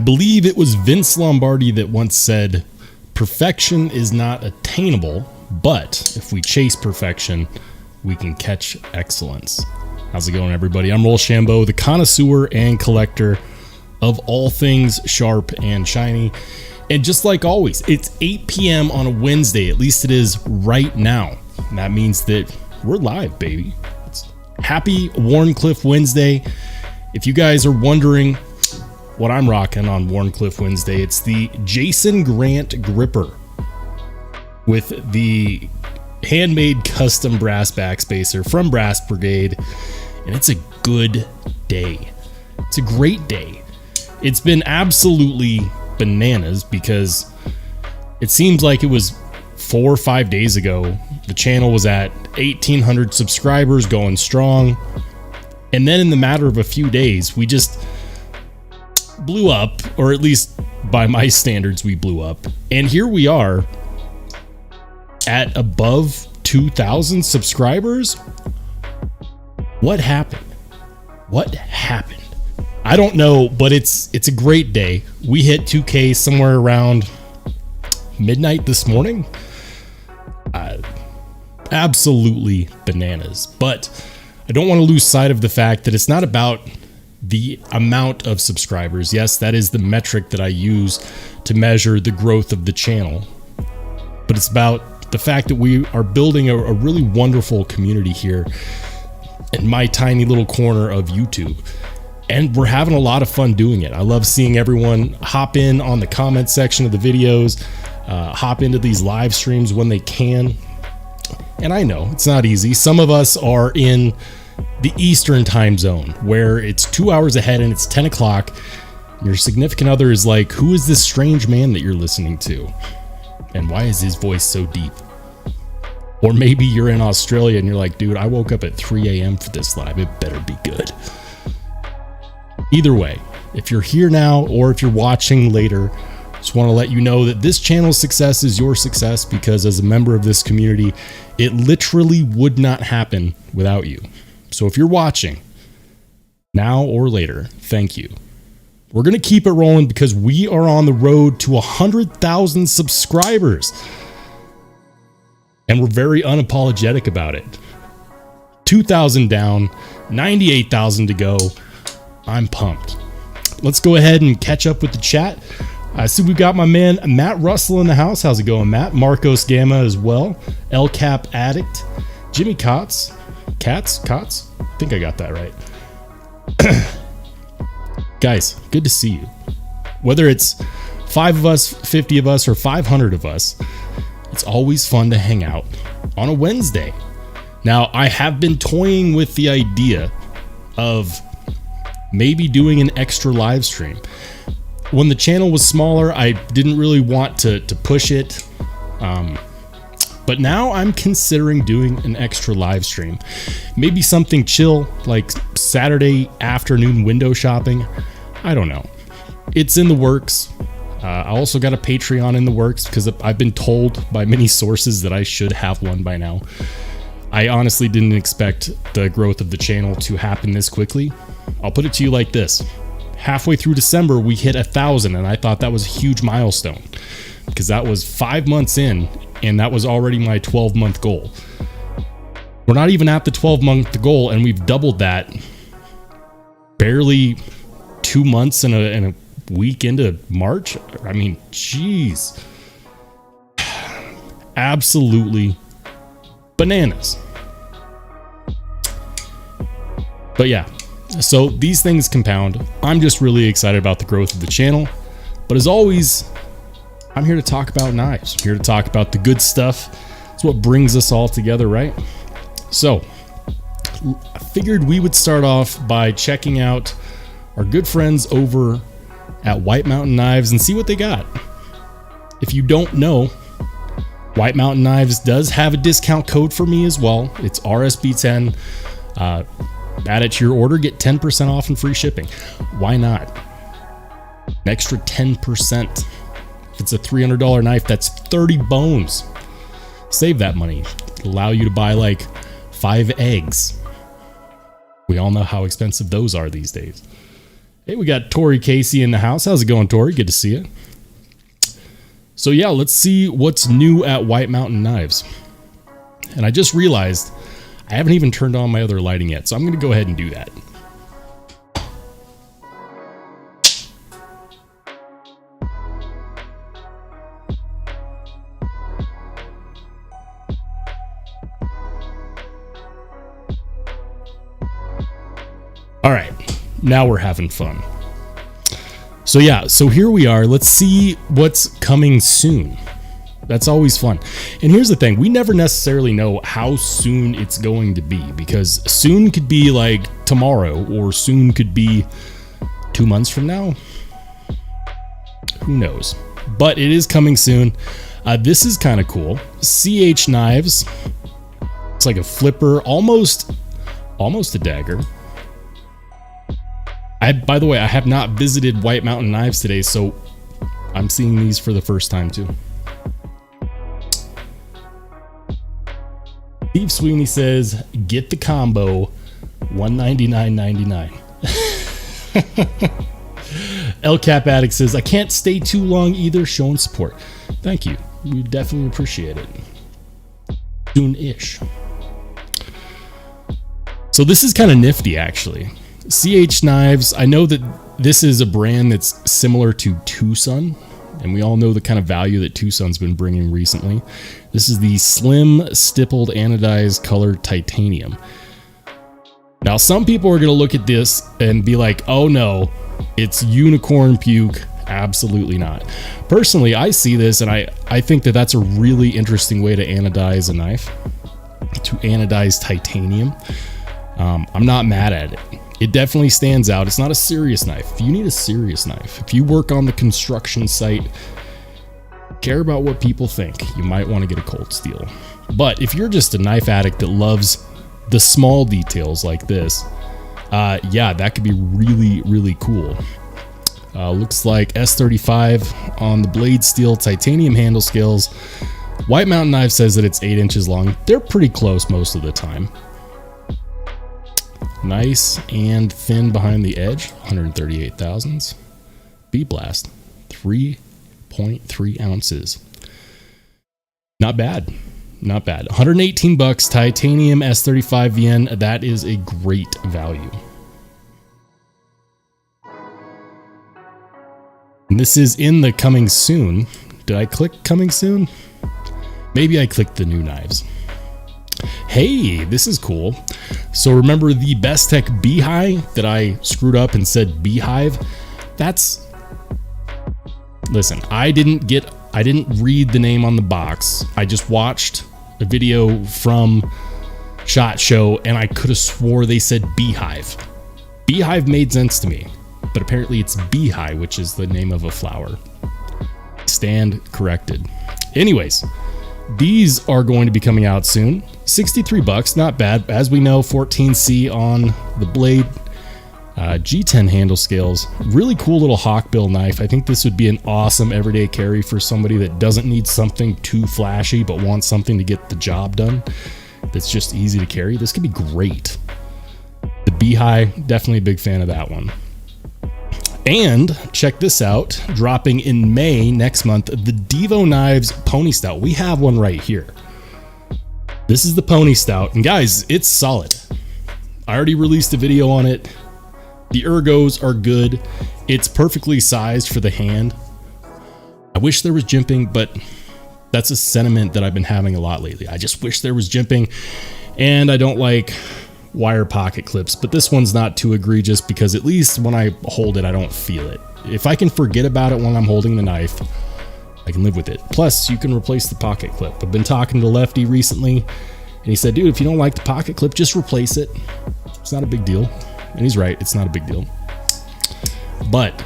believe it was Vince Lombardi that once said, perfection is not attainable, but if we chase perfection, we can catch excellence. How's it going, everybody? I'm Rollshambo, the connoisseur and collector of all things sharp and shiny. And just like always, it's 8 p.m. on a Wednesday. At least it is right now. And that means that we're live, baby. It's happy Wharncliffe Wednesday. If you guys are wondering what I'm rocking on Wharncliffe Wednesday, it's the Jason Grant gripper with the handmade custom brass backspacer from Brass Brigade. And it's a good day. It's a great day. It's been absolutely bananas because it seems like it was 4 or 5 days ago the channel was at 1,800 subscribers, going strong, and then in the matter of a few days we just blew up, or at least by my standards we blew up, and here we are at above 2,000 subscribers. What happened? What happened? I don't know, but it's a great day. We hit 2K somewhere around midnight this morning. Absolutely bananas. But I don't want to lose sight of the fact that it's not about the amount of subscribers. Yes, that is the metric that I use to measure the growth of the channel. But it's about the fact that we are building a really wonderful community here in my tiny little corner of YouTube. And we're having a lot of fun doing it. I love seeing everyone hop in on the comment section of the videos, hop into these live streams when they can. And I know it's not easy. Some of us are in the Eastern time zone where it's 2 hours ahead and it's 10 o'clock. Your significant other is like, who is this strange man that you're listening to? And why is his voice so deep? Or maybe you're in Australia and you're like, dude, I woke up at 3 a.m. for this live. It better be good. Either way, if you're here now or if you're watching later, just want to let you know that this channel's success is your success, because as a member of this community, it literally would not happen without you. So if you're watching now or later, thank you. We're going to keep it rolling because we are on the road to 100,000 subscribers. And we're very unapologetic about it. 2,000 down, 98,000 to go. I'm pumped. Let's go ahead and catch up with the chat. I see we've got my man Matt Russell in the house. How's it going, Matt? Marcos Gamma as well. El Cap Addict. Jimmy Cots. Cots? I think I got that right. Guys, good to see you. Whether it's 5 of us, 50 of us, or 500 of us, it's always fun to hang out on a Wednesday. Now, I have been toying with the idea of maybe doing an extra live stream. When the channel was smaller, I didn't really want to push it. But now I'm considering doing an extra live stream. Maybe something chill, like Saturday afternoon window shopping. I don't know. It's in the works. I also got a Patreon in the works because I've been told by many sources that I should have one by now. I honestly didn't expect the growth of the channel to happen this quickly. I'll put it to you like this. Halfway through December, we hit 1,000, and I thought that was a huge milestone because that was 5 months in, and that was already my 12-month goal. We're not even at the 12-month goal, and we've doubled that barely 2 months and a week into March. I mean, jeez. Absolutely bananas. But yeah. So these things compound. I'm just really excited about the growth of the channel. But as always, I'm here to talk about knives. I'm here to talk about the good stuff. It's what brings us all together, right? So I figured we would start off by checking out our good friends over at White Mountain Knives and see what they got. If you don't know, White Mountain Knives does have a discount code for me as well. It's RSB10. Add it to your order, get 10% off and free shipping. Why not? An extra 10%. If it's a $300 knife, that's 30 bones. Save that money. It'll allow you to buy like 5 eggs. We all know how expensive those are these days. Hey, we got Tori Casey in the house. How's it going, Tori? Good to see you. So yeah, let's see what's new at White Mountain Knives. And I just realized I haven't even turned on my other lighting yet, so I'm going to go ahead and do that. All right, now we're having fun. So yeah, so here we are. Let's see what's coming soon. That's always fun. And here's the thing, we never necessarily know how soon it's going to be, because soon could be like tomorrow, or soon could be 2 months from now. Who knows? But it is coming soon. This is kind of cool. CH Knives. It's like a flipper, almost a dagger. By the way, I have not visited White Mountain Knives today, so I'm seeing these for the first time too. Steve Sweeney says, get the combo, $199.99. El Cap Addict says, I can't stay too long either, showing support. Thank you. We definitely appreciate it. Soon-ish. So this is kind of nifty, actually. CH Knives, I know that this is a brand that's similar to Tucson, and we all know the kind of value that Tucson's been bringing recently. This is the slim stippled anodized colored titanium. Now, some people are going to look at this and be like, oh no, it's unicorn puke. Absolutely not. Personally, I see this and I think that that's a really interesting way to anodize a knife, to anodize titanium. I'm not mad at it. It definitely stands out. It's not a serious knife. If you need a serious knife, if you work on the construction site, care about what people think, you might want to get a cold steel. But if you're just a knife addict that loves the small details like this, yeah, that could be really, really cool. Looks like S35 on the blade steel titanium handle scales. White Mountain Knife says that it's 8 inches long. They're pretty close most of the time. Nice and thin behind the edge, 138 thousandths. B-Blast, 3.3 ounces. Not bad, not bad. 118 bucks, titanium S35 VN. That is a great value. And this is in the coming soon. Did I click coming soon? Maybe I clicked the new knives. Hey, this is cool. So remember the bestech beehive that I screwed up and said beehive? That's, listen, I didn't read the name on the box. I just watched a video from SHOT Show and I could have swore they said beehive. Beehive made sense to me, but apparently it's beehive, which is the name of a flower. Stand corrected. Anyways, these are going to be coming out soon. 63 bucks, not bad. As we know, 14C on the blade, G10 handle scales. Really cool little hawkbill knife. I think this would be an awesome everyday carry for somebody that doesn't need something too flashy but wants something to get the job done that's just easy to carry. This could be great. The beehive, definitely a big fan of that one. And check this out, dropping in May next month, the Devo Knives Pony Stout. We have one right here. This is the Pony Stout, and guys, it's solid. I already released a video on it. The ergos are good. It's perfectly sized for the hand. I wish there was jimping, but that's a sentiment that I've been having a lot lately. I just wish there was jimping, and I don't like wire pocket clips, but this one's not too egregious because at least when I hold it, I don't feel it. If I can forget about it when I'm holding the knife, I can live with it. Plus, you can replace the pocket clip. I've been talking to Lefty recently, and he said, dude, if you don't like the pocket clip, just replace it. It's not a big deal. And he's right, it's not a big deal. But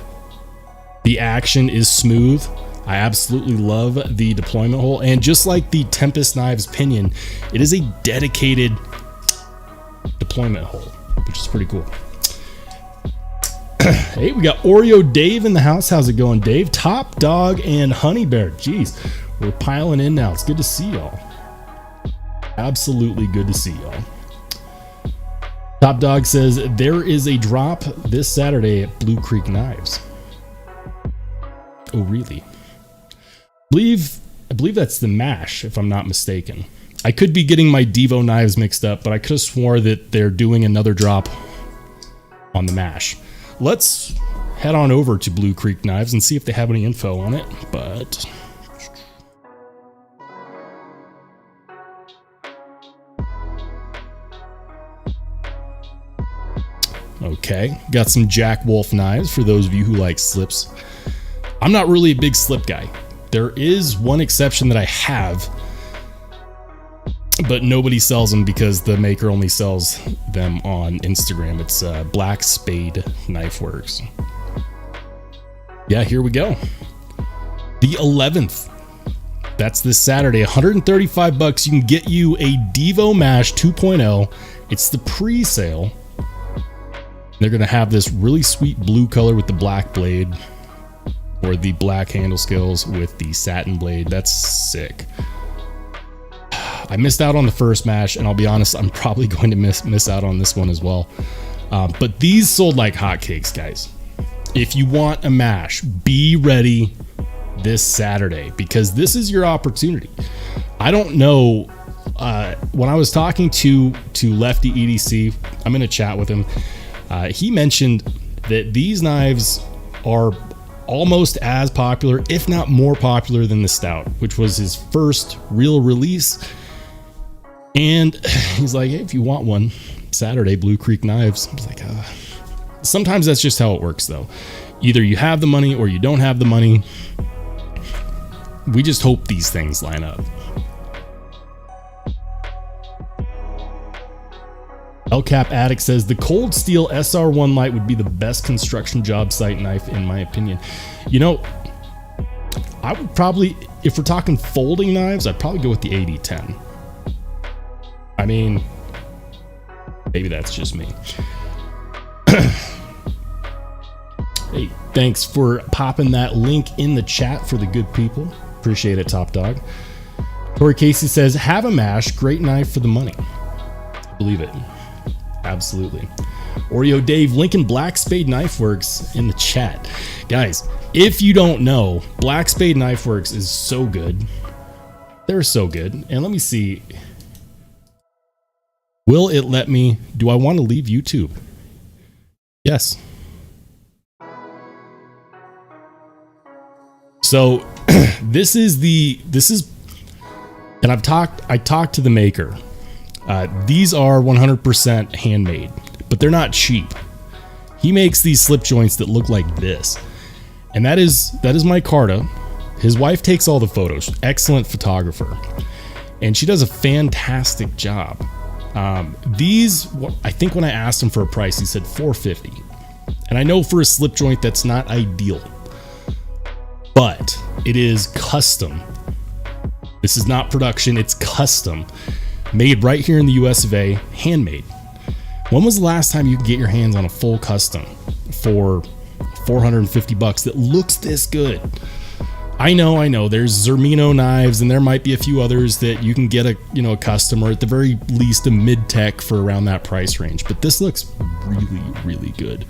the action is smooth. I absolutely love the deployment hole. And just like the Tempest Knives pinion, it is a dedicated deployment hole, which is pretty cool. Hey, we got Oreo Dave in the house. How's it going, Dave? Top Dog and Honey Bear. Jeez, we're piling in now. It's good to see y'all. Absolutely good to see y'all. Top Dog says there is a drop this Saturday at Blue Creek Knives. Oh, really? I believe that's the mash, if I'm not mistaken. I could be getting my Devo knives mixed up, but I could have swore that they're doing another drop on the mash. Let's head on over to Blue Creek Knives and see if they have any info on it, but... Okay, got some Jack Wolf knives for those of you who like slips. I'm not really a big slip guy. There is one exception that I have, but nobody sells them because the maker only sells them on Instagram. It's Black Spade Knife Works. Yeah, here we go. The 11th. That's this Saturday. 135 bucks. You can get you a Devo Mash 2.0. It's the pre-sale. They're going to have this really sweet blue color with the black blade, or the black handle scales with the satin blade. That's sick. I missed out on the first mash, and I'll be honest, I'm probably going to miss out on this one as well. But these sold like hotcakes, guys. If you want a mash, be ready this Saturday, because this is your opportunity. I don't know, when I was talking to Lefty EDC, I'm in a chat with him. He mentioned that these knives are almost as popular, if not more popular than the Stout, which was his first real release. And he's like, hey, if you want one, Saturday, Blue Creek Knives. I was like, sometimes that's just how it works, though. Either you have the money or you don't have the money. We just hope these things line up. LCap Addict says the Cold Steel SR1 Light would be the best construction job site knife in my opinion. You know, I would probably, if we're talking folding knives, I'd probably go with the 8010. I mean, maybe that's just me. Hey, thanks for popping that link in the chat for the good people. Appreciate it, Top Dog. Tori Casey says, have a mash, great knife for the money. I believe it. Absolutely. Oreo Dave, Lincoln Black Spade Knife Works in the chat. Guys, if you don't know, Black Spade Knife Works is so good. They're so good. And let me see. Will it let me? Do I want to leave YouTube? Yes. So this is, and I talked to the maker. These are 100% handmade, but they're not cheap. He makes these slip joints that look like this. And that is my Carta. His wife takes all the photos. Excellent photographer. And she does a fantastic job. These, I think when I asked him for a price, he said $450. And I know for a slip joint, that's not ideal, but it is custom. This is not production, it's custom. Made right here in the US of A, handmade. When was the last time you could get your hands on a full custom for 450 bucks that looks this good? I know, there's Zermino knives, and there might be a few others that you can get a custom, or at the very least a mid-tech for around that price range. But this looks really, really good.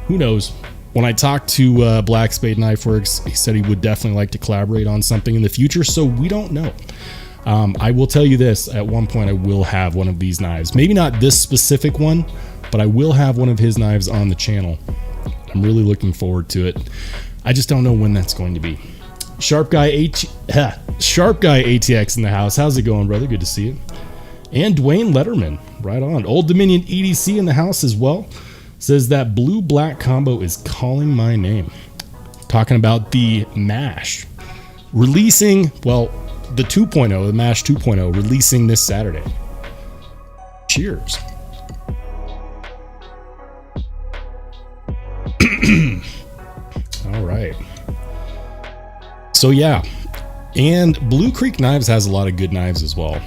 Who knows? When I talked to Black Spade Knife Works, he said he would definitely like to collaborate on something in the future, so we don't know. I will tell you this, at one point I will have one of these knives. Maybe not this specific one, but I will have one of his knives on the channel. I'm really looking forward to it. I just don't know when that's going to be. Sharp Guy ATX in the house. How's it going, brother? Good to see you. And Dwayne Letterman, right on. Old Dominion EDC in the house as well. Says that blue-black combo is calling my name. Talking about the MASH. Releasing, well, the 2.0, the MASH 2.0, releasing this Saturday. Cheers. All right. So yeah, and Blue Creek Knives has a lot of good knives as well.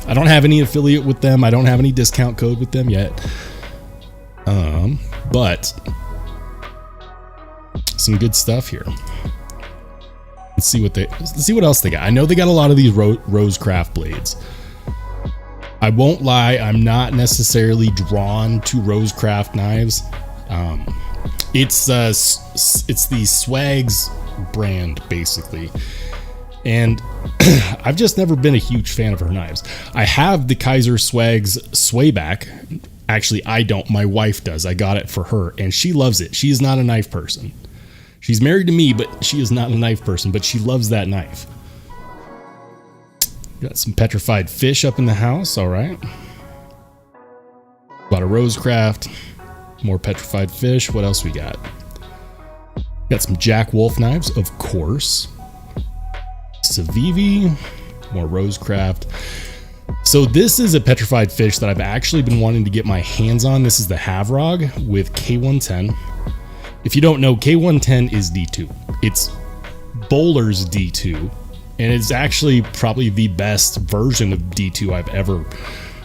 I don't have any affiliate with them. I don't have any discount code with them yet. But some good stuff here. Let's see what else they got. I know they got a lot of these Rosecraft blades. I won't lie, I'm not necessarily drawn to Rollshambo knives. It's the Swags brand, basically. And I've just never been a huge fan of her knives. I have the Kaiser Swags Swayback. Actually, I don't. My wife does. I got it for her, and she loves it. She is not a knife person. She's married to me, but she is not a knife person, but she loves that knife. Got some petrified fish up in the house. All right. Bought a Rosecraft. More petrified fish. What else we got? Got some Jack Wolf knives, of course. Civivi. More Rosecraft. So this is a petrified fish that I've actually been wanting to get my hands on. This is the Havrog with K110. If you don't know, K110 is D2. It's Bowler's D2, and it's actually probably the best version of D2 I've ever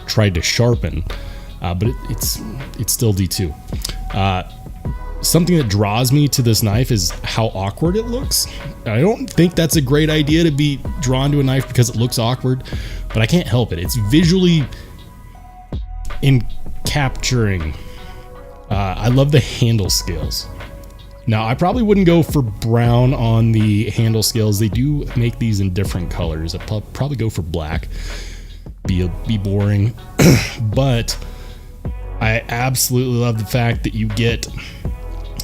tried to sharpen, but it's still D2. Something that draws me to this knife is how awkward it looks. I don't think that's a great idea to be drawn to a knife because it looks awkward, but I can't help it. It's visually capturing. I love the handle scales. Now, I probably wouldn't go for brown on the handle scales. They do make these in different colors. I'd probably go for black. Be boring. But I absolutely love the fact that you get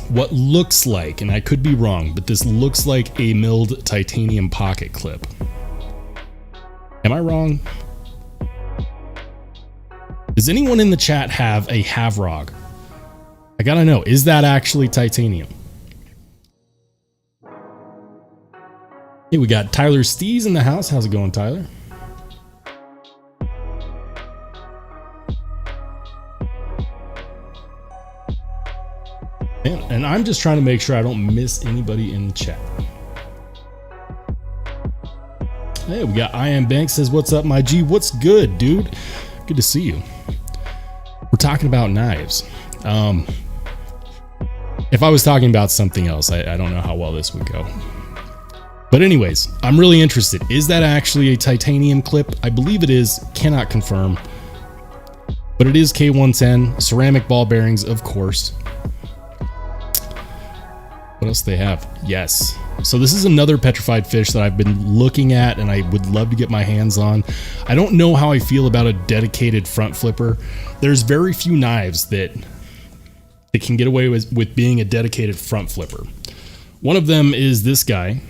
what looks like, and I could be wrong, but this looks like a milled titanium pocket clip. Am I wrong? Does anyone in the chat have a Havrog? I gotta know, is that actually titanium? Hey, we got Tyler Stees in the house. How's it going, Tyler? And I'm just trying to make sure I don't miss anybody in the chat. Hey, we got I Am Banks says, what's up, my G? What's good, dude? Good to see you. We're talking about knives. If I was talking about something else, I don't know how well this would go. But anyways, I'm really interested. Is that actually a titanium clip? I believe it is. Cannot confirm. But it is K110. Ceramic ball bearings, of course. What else do they have? Yes. So this is another petrified fish that I've been looking at and I would love to get my hands on. I don't know how I feel about a dedicated front flipper. There's very few knives that can get away with being a dedicated front flipper. One of them is this guy.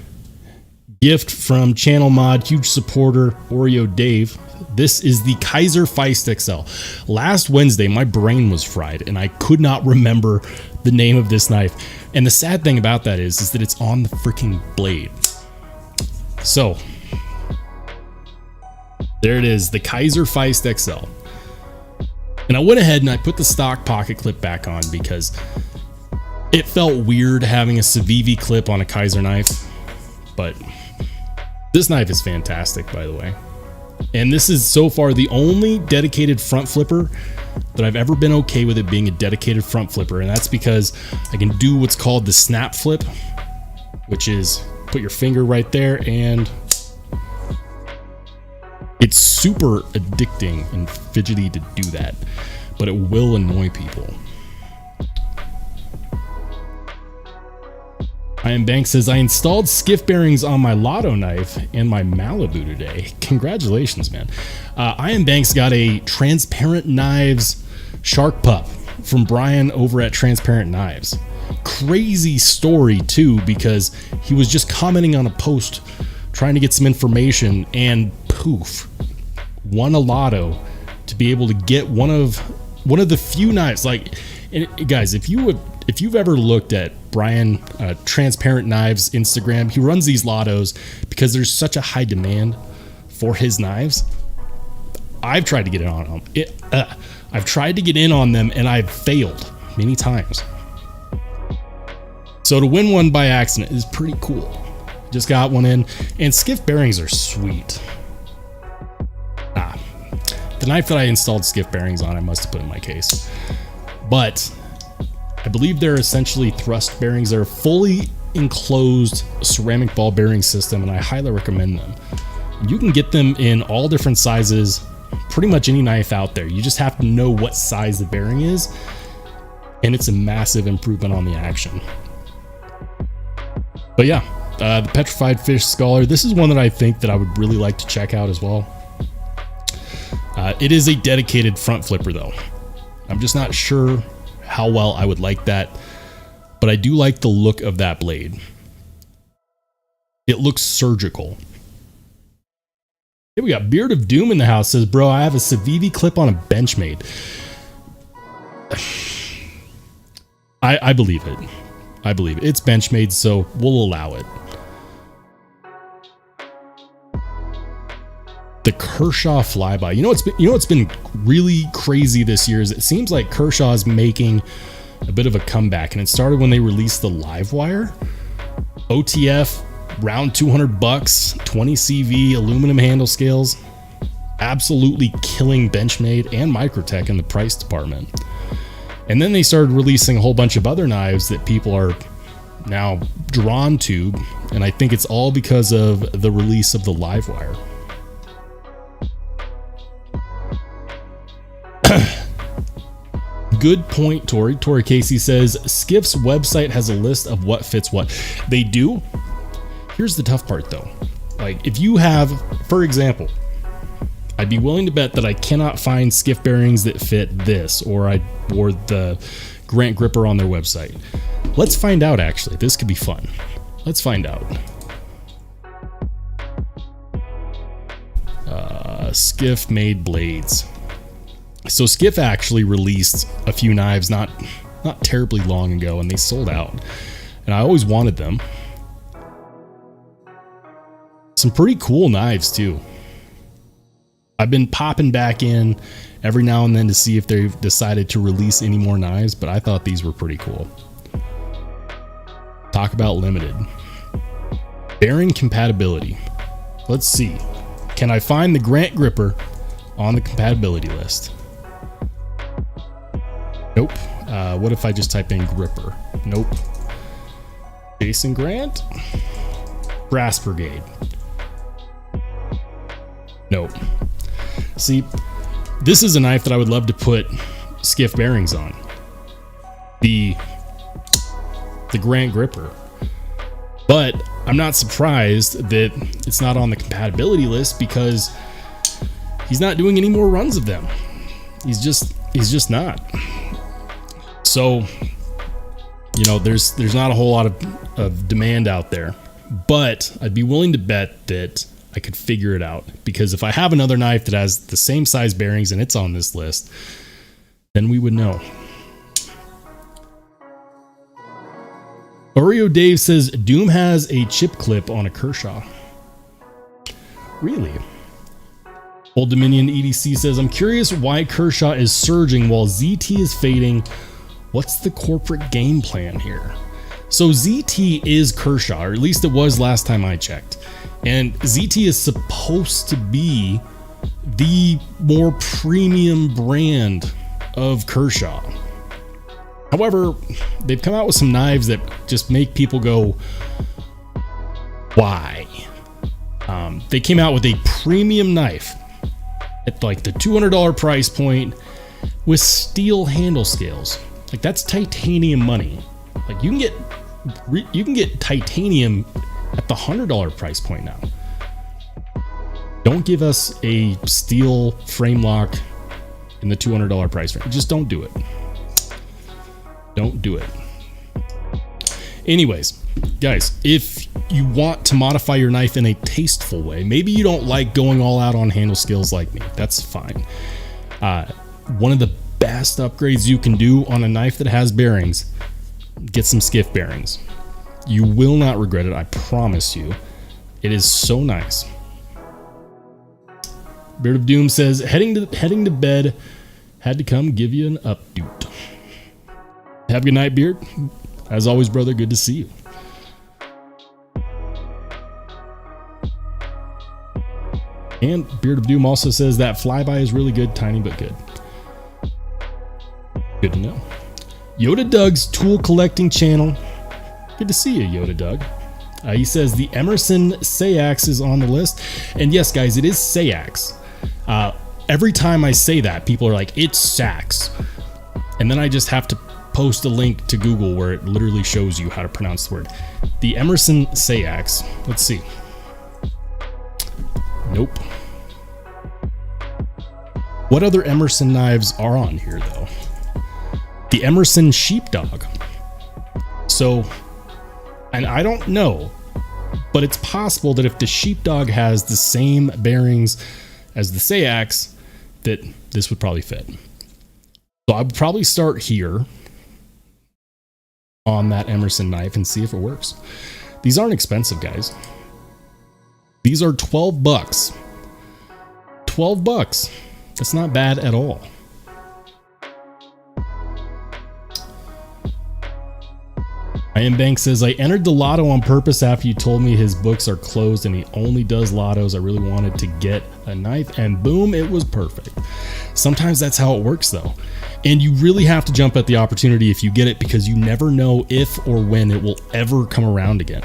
Gift from Channel Mod, huge supporter, Oreo Dave. This is the Kaiser Feist XL. Last Wednesday, my brain was fried and I could not remember the name of this knife. And the sad thing about that is that it's on the freaking blade. So there it is, the Kaiser Feist XL. And I went ahead and I put the stock pocket clip back on because it felt weird having a civivi clip on a Kaiser knife. But this knife is fantastic, by the way. And this is so far the only dedicated front flipper that I've ever been okay with it being a dedicated front flipper. And that's because I can do what's called the snap flip, which is put your finger right there, and it's super addicting and fidgety to do that, but it will annoy people. I Am Banks says, I installed skiff bearings on my Lotto knife and my Malibu today. Congratulations, man. I Am Banks got a Transparent Knives Shark Pup from Brian over at Transparent Knives. Crazy story too, because he was just commenting on a post trying to get some information and poof, won a Lotto to be able to get one of the few knives. Like, and guys, if you've ever looked at Brian Transparent Knives Instagram, he runs these lottos because there's such a high demand for his knives. I've tried to get in on them. I've tried to get in on them and I've failed many times. So to win one by accident is pretty cool. Just got one in, and skiff bearings are sweet. The knife that I installed skiff bearings on, I must have put in my case. But I believe they're essentially thrust bearings. They're a fully enclosed ceramic ball bearing system, and I highly recommend them. You can get them in all different sizes. pretty much any knife out there. You just have to know what size the bearing is, and it's a massive improvement on the action. But yeah, the Petrified Fish Scholar, this is one that I think that I would really like to check out as well. It is a dedicated front flipper though. I'm just not sure how well I would like that, but I do like the look of that blade. It looks surgical. Here we got Beard of Doom in the house. Says, bro, I have a civivi clip on a benchmade. I believe it. I believe it. It's benchmade, so we'll allow it. The Kershaw flyby. You know what's been really crazy this year is it seems like Kershaw is making a bit of a comeback, and it started when they released the Livewire. OTF, round $200, 20 CV, aluminum handle scales. Absolutely killing benchmade and microtech in the price department. And then they started releasing a whole bunch of other knives that people are now drawn to, and I think it's all because of the release of the Livewire. Good point, Tori. Tori Casey says, Skiff's website has a list of what fits what. They do. Here's the tough part though. Like if you have, for example, I'd be willing to bet that I cannot find skiff bearings that fit this, or the Grant gripper on their website. Let's find out actually. This could be fun. Let's find out. Skiff made blades. So Skiff actually released a few knives not terribly long ago, and they sold out. And I always wanted them. Some pretty cool knives too. I've been popping back in every now and then to see if they've decided to release any more knives, but I thought these were pretty cool. Talk about limited. Bearing compatibility. Let's see. Can I find the Grant gripper on the compatibility list? Nope. What if I just type in gripper? Nope. Jason Grant? Brass Brigade. Nope. See, this is a knife that I would love to put skiff bearings on. The Grant gripper. But I'm not surprised that it's not on the compatibility list because he's not doing any more runs of them. He's just not. So, you know, there's not a whole lot of demand out there, but I'd be willing to bet that I could figure it out, because if I have another knife that has the same size bearings and it's on this list, then we would know. Oreo Dave says Doom has a chip clip on a Kershaw. Really? Old Dominion EDC says, I'm curious why Kershaw is surging while ZT is fading. What's the corporate game plan here? So ZT is Kershaw, or at least it was last time I checked. And ZT is supposed to be the more premium brand of Kershaw. However, they've come out with some knives that just make people go, why? They came out with a premium knife at like the $200 price point with steel handle scales. Like, that's titanium money. Like, you can get titanium at the $100 price point now. Don't give us a steel frame lock in the $200 price range. Just don't do it. Don't do it. Anyways, guys, if you want to modify your knife in a tasteful way, maybe you don't like going all out on handle skills like me. That's fine. One of the best upgrades you can do on a knife that has bearings, get some skiff bearings. You will not regret it, I promise you. It is so nice. Beard of Doom says, heading to bed, had to come give you an update. Have a good night, Beard. As always, brother, good to see you. And Beard of Doom also says that flyby is really good, tiny but good. Good to know. Yoda Doug's tool collecting channel. Good to see you, Yoda Doug. He says the Emerson Sayax is on the list. And yes, guys, it is Sayax. every time I say that, people are like, it's Sax. And then I just have to post a link to Google where it literally shows you how to pronounce the word. The Emerson Sayax. Let's see. Nope. What other Emerson knives are on here, though? The Emerson Sheepdog. So, and I don't know, but it's possible that if the Sheepdog has the same bearings as the Sayax, that this would probably fit. So I would probably start here on that Emerson knife and see if it works. These aren't expensive, guys. These are 12 bucks. 12 bucks. That's not bad at all. Ian Bank says, I entered the lotto on purpose after you told me his books are closed and he only does lottos. I really wanted to get a knife and boom, it was perfect. Sometimes that's how it works though. And you really have to jump at the opportunity if you get it, because you never know if or when it will ever come around again.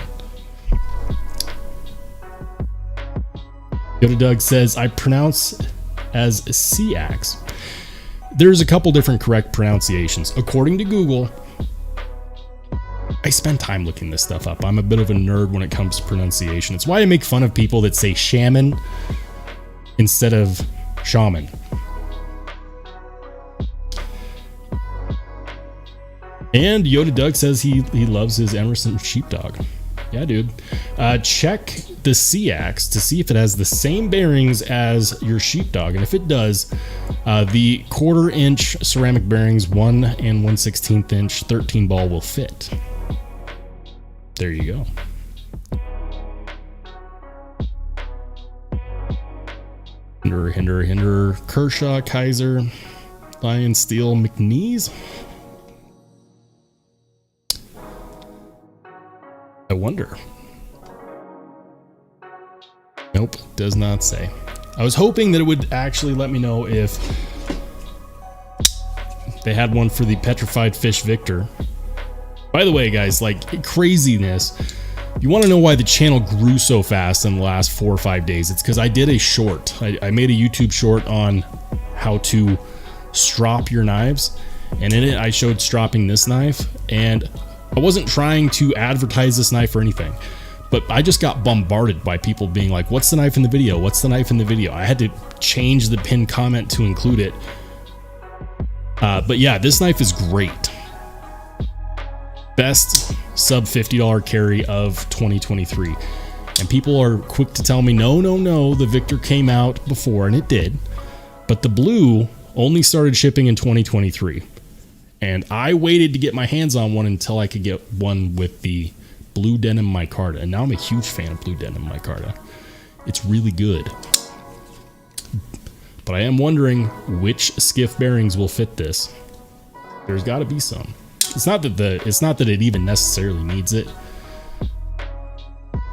Yoda Doug says, I pronounce as Seax. There's a couple different correct pronunciations. According to Google, I spend time looking this stuff up. I'm a bit of a nerd when it comes to pronunciation. It's why I make fun of people that say shaman instead of shaman. And Yoda Doug says he loves his Emerson Sheepdog. Yeah, dude. Check the Seax to see if it has the same bearings as your Sheepdog. And if it does, the 1/4 inch ceramic bearings, 1 1/16 inch 13 ball will fit. There you go. Hinder, Kershaw, Kaiser, Lion, Steel, McNeese. I wonder. Nope, does not say. I was hoping that it would actually let me know if they had one for the Petrified Fish Victor. By the way, guys, like craziness. You want to know why the channel grew so fast in the last 4 or 5 days? It's because I did a short. I made a YouTube short on how to strop your knives. And in it, I showed stropping this knife. And I wasn't trying to advertise this knife or anything, but I just got bombarded by people being like, what's the knife in the video? What's the knife in the video? I had to change the pinned comment to include it. But yeah, this knife is great. Best sub $50 carry of 2023. And people are quick to tell me, no, the Victor came out before, and it did. But the blue only started shipping in 2023. And I waited to get my hands on one until I could get one with the blue denim micarta. And now I'm a huge fan of blue denim micarta. It's really good. But I am wondering which skiff bearings will fit this. There's got to be some. It's not that it even necessarily needs it,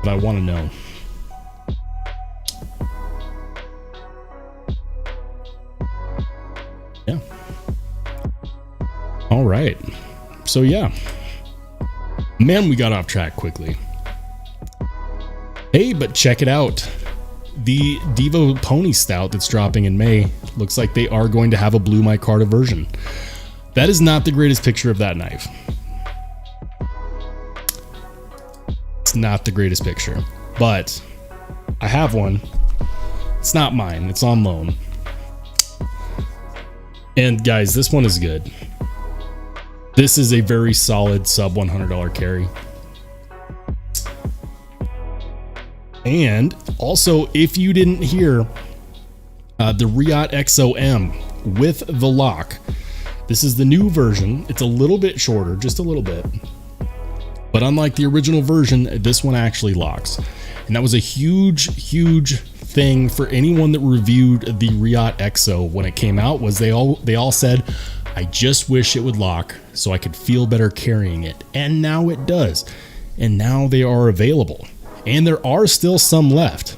but I want to know. Yeah. All right. So yeah, man, we got off track quickly. Hey, but check it out. The Devo Pony Stout that's dropping in May looks like they are going to have a blue micarta version. That is not the greatest picture of that knife. It's not the greatest picture, but I have one. It's not mine. It's on loan. And guys, this one is good. This is a very solid sub $100 carry. And also, if you didn't hear, the Riot XOM with the lock. This is the new version. It's a little bit shorter, just a little bit. But unlike the original version, this one actually locks. And that was a huge thing for anyone that reviewed the Riot XO when it came out, was they all said, I just wish it would lock so I could feel better carrying it. And now it does. And now they are available. And there are still some left.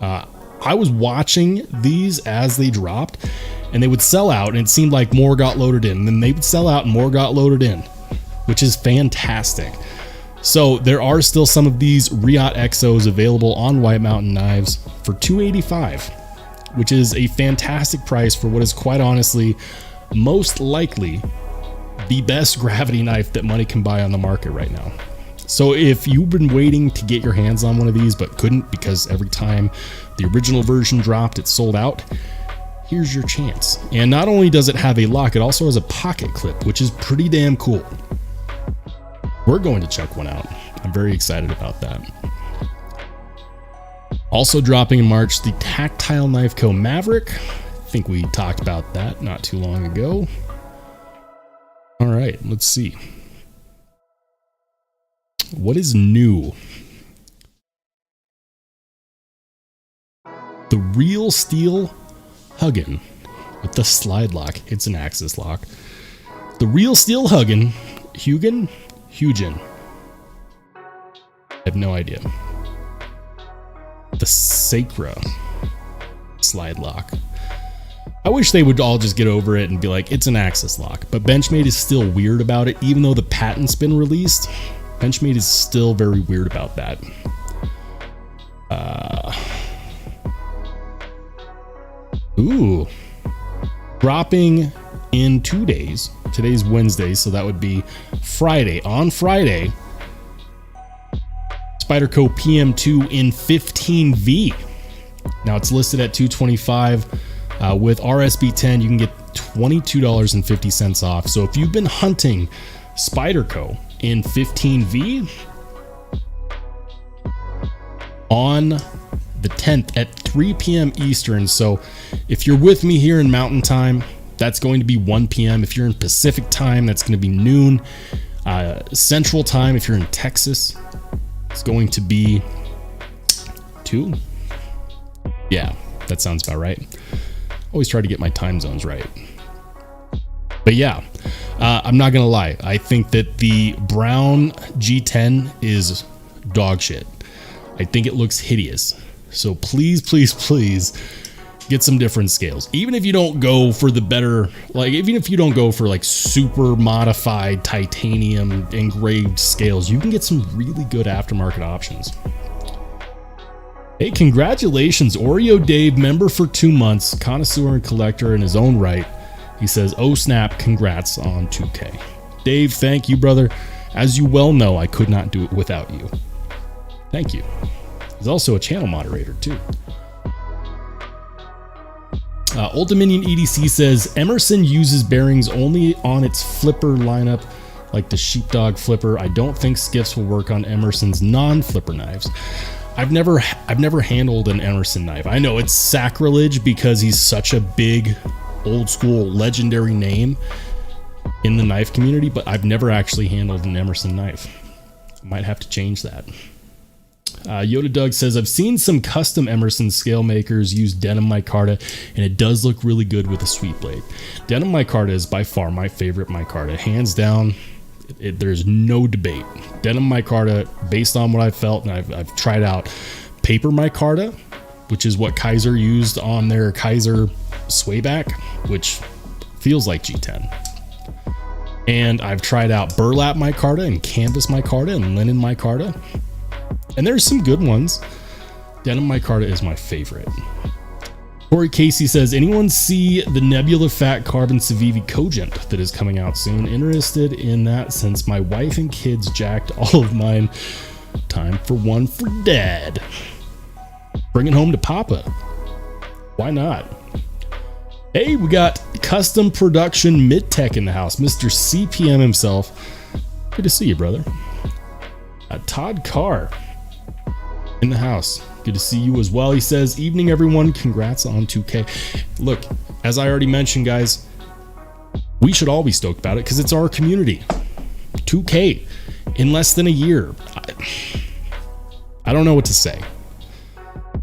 I was watching these as they dropped, and they would sell out, and it seemed like more got loaded in. And then they would sell out and more got loaded in, which is fantastic. So there are still some of these Riot XOs available on White Mountain Knives for $285. which is a fantastic price for what is quite honestly most likely the best gravity knife that money can buy on the market right now. So if you've been waiting to get your hands on one of these but couldn't because every time the original version dropped it sold out, here's your chance. And not only does it have a lock, it also has a pocket clip, which is pretty damn cool. We're going to check one out. I'm very excited about that. Also dropping in March, the Tactile Knife Co. Maverick. I think we talked about that not too long ago. All right, let's see. What is new? The Real Steel Hugin with the slide lock. It's an axis lock. The Real Steel Hugin. Hugin. I have no idea. The Sacra slide lock. I wish they would all just get over it and be like, it's an axis lock. But Benchmade is still weird about it. Even though the patent's been released, Benchmade is still very weird about that. Ooh. Dropping in 2 days. Today's Wednesday, so that would be Friday. On Friday, Spyderco PM2 in 15V. Now it's listed at $225. With RSB 10, you can get $22.50 off. So if you've been hunting Spyderco in 15V on the 10th at 3 p.m. Eastern. So if you're with me here in Mountain Time, that's going to be 1 p.m. If you're in Pacific Time, that's going to be noon. Central Time, if you're in Texas, it's going to be 2. Yeah, that sounds about right. Always try to get my time zones right. But yeah, I'm not gonna lie. I think that the brown G10 is dog shit. I think it looks hideous. So please, please, please get some different scales. Even if you don't go for the better, like even if you don't go for like super modified titanium engraved scales, you can get some really good aftermarket options. Hey, congratulations, Oreo Dave, member for 2 months, connoisseur and collector in his own right. He says, oh snap, congrats on 2K. Dave, thank you, brother. As you well know, I could not do it without you. Thank you. He's also a channel moderator, too. Old Dominion EDC says, Emerson uses bearings only on its flipper lineup, like the Sheepdog flipper. I don't think skiffs will work on Emerson's non-flipper knives. I've never handled an Emerson knife. I know it's sacrilege because he's such a big, old school, legendary name in the knife community, but I've never actually handled an Emerson knife. I might have to change that. Yoda Doug says, I've seen some custom Emerson scale makers use denim micarta, and it does look really good with a sweep blade. Denim micarta is by far my favorite micarta. Hands down, there's no debate. Denim micarta, based on what I've felt, and I've tried out paper micarta, which is what Kaiser used on their Kaiser swayback, which feels like G10. And I've tried out burlap micarta and canvas micarta and linen micarta. And there's some good ones. Denim micarta is my favorite. Corey Casey says, anyone see the Nebula Fat Carbon Civivi Cogent that is coming out soon? Interested in that since my wife and kids jacked all of mine. Time for one for dad. Bring it home to Papa. Why not? Hey, we got custom production Midtech in the house. Mr. CPM himself. Good to see you, brother. Todd Carr in the house. Good to see you as well. He says, evening everyone, congrats on 2K. Look, as I already mentioned, guys, we should all be stoked about it because it's our community. 2K in less than a year. I don't know what to say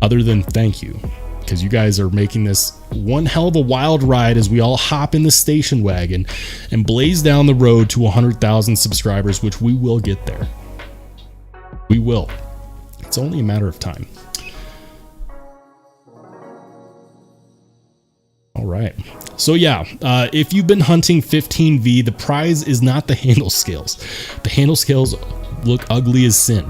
other than thank you, because you guys are making this one hell of a wild ride as we all hop in the station wagon and blaze down the road to 100,000 subscribers, which we will get there. We will. It's only a matter of time. All right. So yeah, if you've been hunting 15V, the prize is not the handle scales. The handle scales look ugly as sin.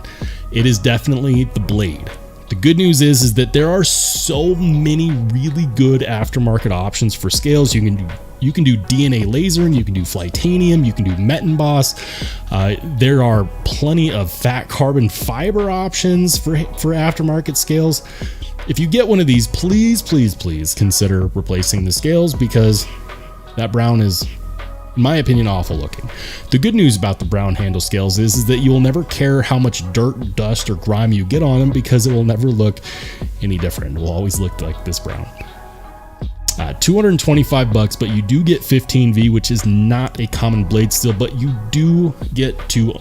It is definitely the blade. The good news is that there are so many really good aftermarket options for scales. You can do DNA lasering, you can do Flytanium, you can do Metenboss. There are plenty of fat carbon fiber options for aftermarket scales. If you get one of these, please consider replacing the scales, because that brown is, in my opinion, awful looking. The good news about the brown handle scales is that you will never care how much dirt, dust, or grime you get on them, because it will never look any different. It will always look like this brown. $225, but you do get 15V, which is not a common blade steel, but you do get to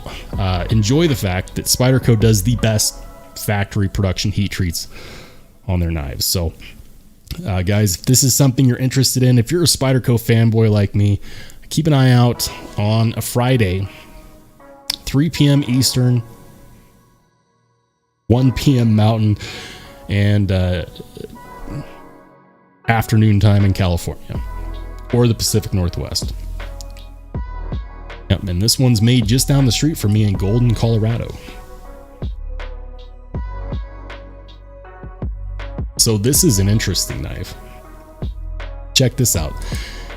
enjoy the fact that Spyderco does the best factory production heat treats on their knives. So guys, if this is something you're interested in, if you're a Spyderco fanboy like me, keep an eye out on a Friday, 3 p.m. Eastern, 1 p.m. Mountain, and afternoon time in California or the Pacific Northwest. Yep, and this one's made just down the street from me in Golden, Colorado. So this is an interesting knife. Check this out.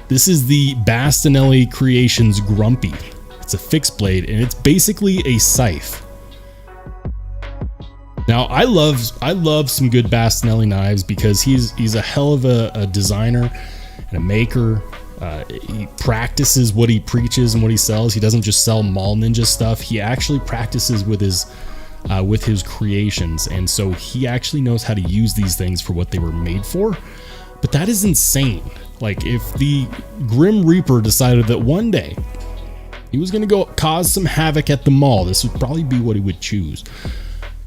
This is the Bastinelli Creations Grumpy. It's a fixed blade, and it's basically a scythe. Now, I love some good Bastinelli knives, because he's a hell of a designer and a maker. He practices what he preaches and what he sells. He doesn't just sell mall ninja stuff. He actually practices with his creations, and so he actually knows how to use these things for what they were made for. But that is insane. Like, if the Grim Reaper decided that one day he was going to go cause some havoc at the mall, this would probably be what he would choose.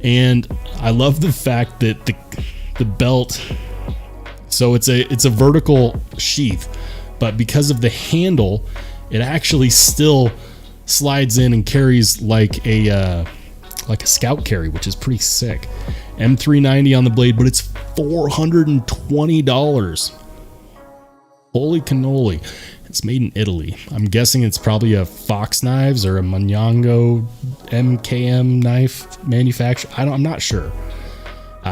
And I love the fact that the belt, so it's a vertical sheath, but because of the handle, it actually still slides in and carries like a scout carry, which is pretty sick. M390 on the blade, but it's $420. Holy cannoli. It's made in Italy. I'm guessing it's probably a Fox Knives or a Manyango MKM knife manufacturer. I'm not sure.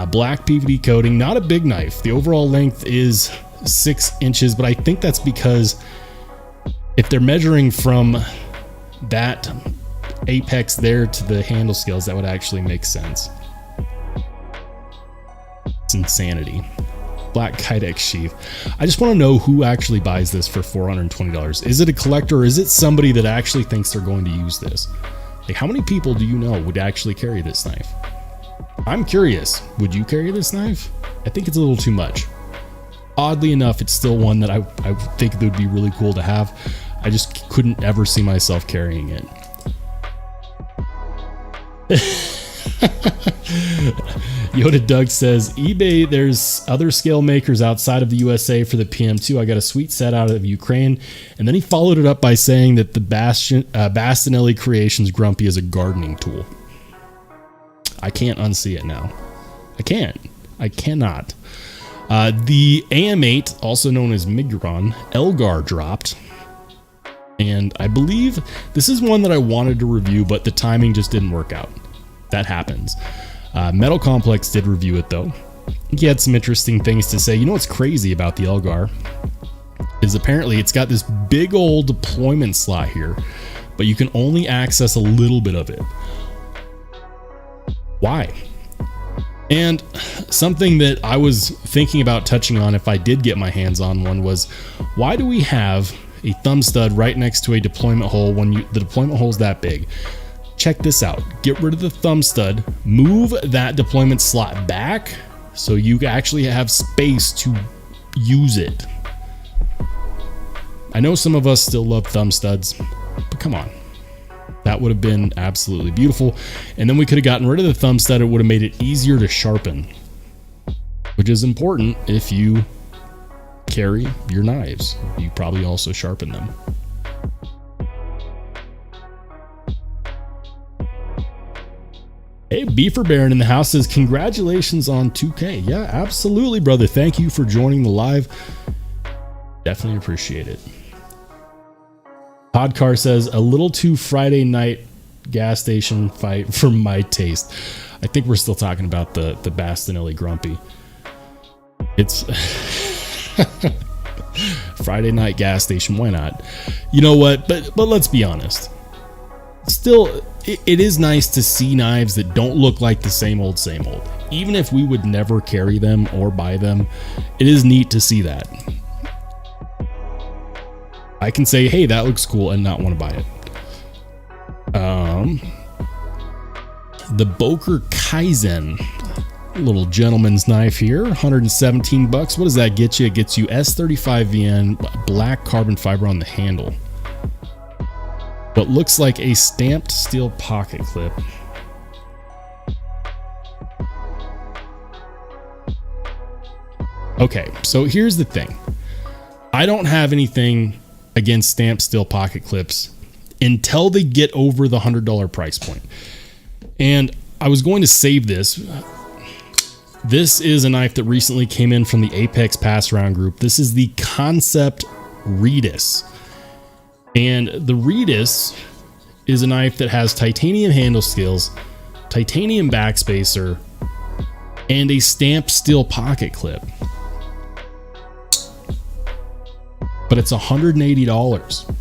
Black PVD coating, not a big knife. The overall length is 6 inches, but I think that's because if they're measuring from that apex there to the handle scales, that would actually make sense. It's insanity. Black Kydex sheath. I just want to know who actually buys this for $420. Is it a collector, or is it somebody that actually thinks they're going to use this? Like, how many people do you know would actually carry this knife? I'm curious. Would you carry this knife? I think it's a little too much. Oddly enough, it's still one that I think it would be really cool to have. I just couldn't ever see myself carrying it. Yoda Doug says, eBay, there's other scale makers outside of the USA for the PM2. I got a sweet set out of Ukraine. And then he followed it up by saying that the Bastinelli Creations Grumpy is a gardening tool. I can't unsee it now. I cannot. The AM8, also known as Midgards, Elgar dropped. And I believe this is one that I wanted to review, but the timing just didn't work out. That happens. Metal Complex did review it, though. He had some interesting things to say. You know what's crazy about the Elgar is apparently it's got this big old deployment slot here, but you can only access a little bit of it. Why? And something that I was thinking about touching on if I did get my hands on one was, why do we have a thumb stud right next to a deployment hole when the deployment hole is that big? Check this out. Get rid of the thumb stud, move that deployment slot back so you actually have space to use it. I know some of us still love thumb studs, but come on. That would have been absolutely beautiful. And then we could have gotten rid of the thumb stud. It would have made it easier to sharpen, which is important if you carry your knives. You probably also sharpen them. Hey, Beefer Baron in the house says, congratulations on 2K. Yeah, absolutely, brother. Thank you for joining the live. Definitely appreciate it. Podcar says, a little too Friday night gas station fight for my taste. I think we're still talking about the Bastinelli Grumpy. It's Friday night gas station. Why not? You know what? But let's be honest. Still, it is nice to see knives that don't look like the same old. Even if we would never carry them or buy them, it is neat to see that. I can say, hey, that looks cool, and not want to buy it. The Boker Kaizen, little gentleman's knife here, 117 bucks. What does that get you? It gets you S35VN black carbon fiber on the handle. What looks like a stamped steel pocket clip. Okay, so here's the thing. I don't have anything against stamped steel pocket clips until they get over the $100 price point. And I was going to save this. This is a knife that recently came in from the Apex Pass Around group. This is the Concept Redis. And the Redis is a knife that has titanium handle scales, titanium backspacer, and a stamped steel pocket clip. But it's $180.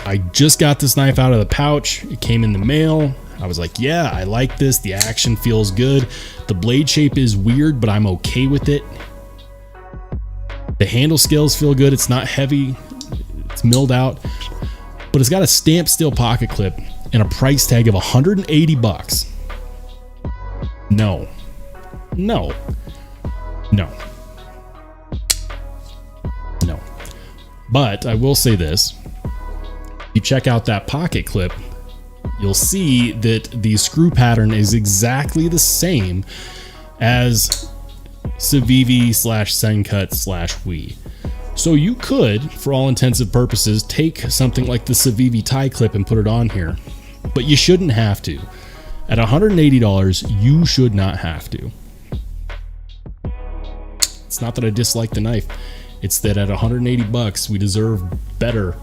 I just got this knife out of the pouch. It came in the mail. I was like, yeah, I like this. The action feels good. The blade shape is weird, but I'm okay with it. The handle scales feel good. It's not heavy. It's milled out, but it's got a stamped steel pocket clip and a price tag of 180 bucks. No. But I will say this. You check out that pocket clip, you'll see that the screw pattern is exactly the same as civivi / sencut / Wii. So you could, for all intents and purposes, take something like the civivi tie clip and put it on here, but you shouldn't have to. At $180, you should not have to. It's not that I dislike the knife. It's that at 180 bucks, we deserve better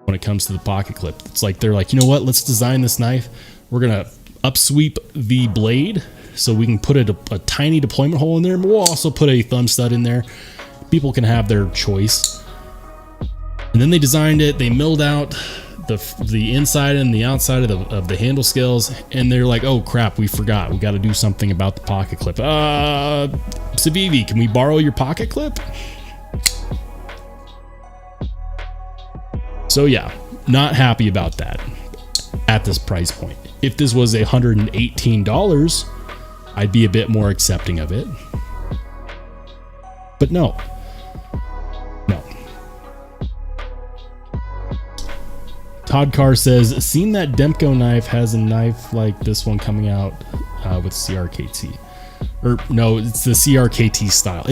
when it comes to the pocket clip. It's like they're like, you know what? Let's design this knife. We're gonna upsweep the blade so we can put a tiny deployment hole in there, and we'll also put a thumb stud in there. People can have their choice. And then they designed it. They milled out the inside and the outside of the handle scales, and they're like, oh crap, we forgot. We got to do something about the pocket clip. civivi, can we borrow your pocket clip? So yeah, not happy about that at this price point. If this was $118, I'd be a bit more accepting of it. But no. Todd Carr says, seen that Demko knife has a knife like this one coming out with CRKT. Or no, it's the CRKT style.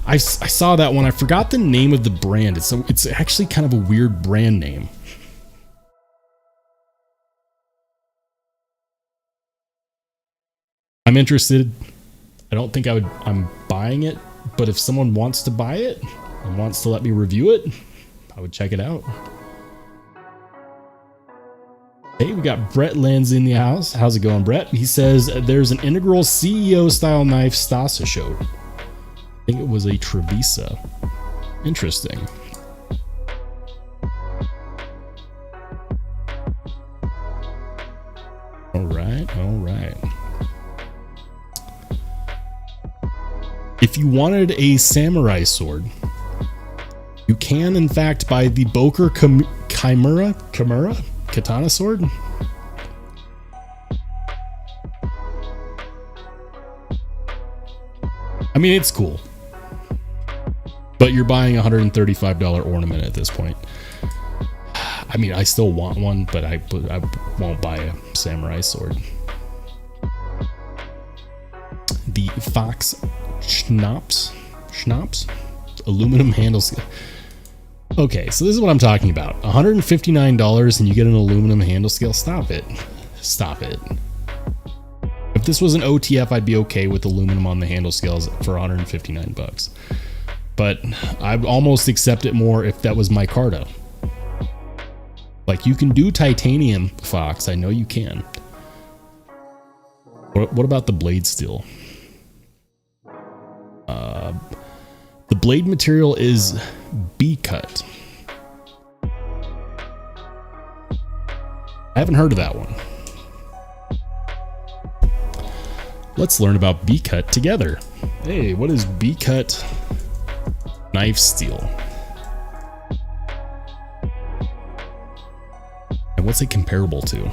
I saw that one. I forgot the name of the brand. It's actually kind of a weird brand name. I'm interested. I don't think I'm buying it, but if someone wants to buy it and wants to let me review it, I would check it out. Hey, we got Brett Lenz in the house. How's it going, Brett? He says there's an integral CEO style knife Stasa showed. I think it was a Trevisa. Interesting. All right. If you wanted a samurai sword, you can in fact buy the Boker Chimera katana sword. I mean, it's cool, but you're buying a $135 ornament at this point. I mean, I still want one, but I won't buy a samurai sword. The Fox Schnapps aluminum handles. Okay, so this is what I'm talking about. $159 and you get an aluminum handle scale. Stop it. If this was an OTF, I'd be okay with aluminum on the handle scales for 159 bucks. But I'd almost accept it more if that was micarta. Like, you can do titanium, Fox. I know you can. What about the blade steel? The blade material is B-cut. I haven't heard of that one. Let's learn about B-cut together. Hey, what is B-cut knife steel? And what's it comparable to?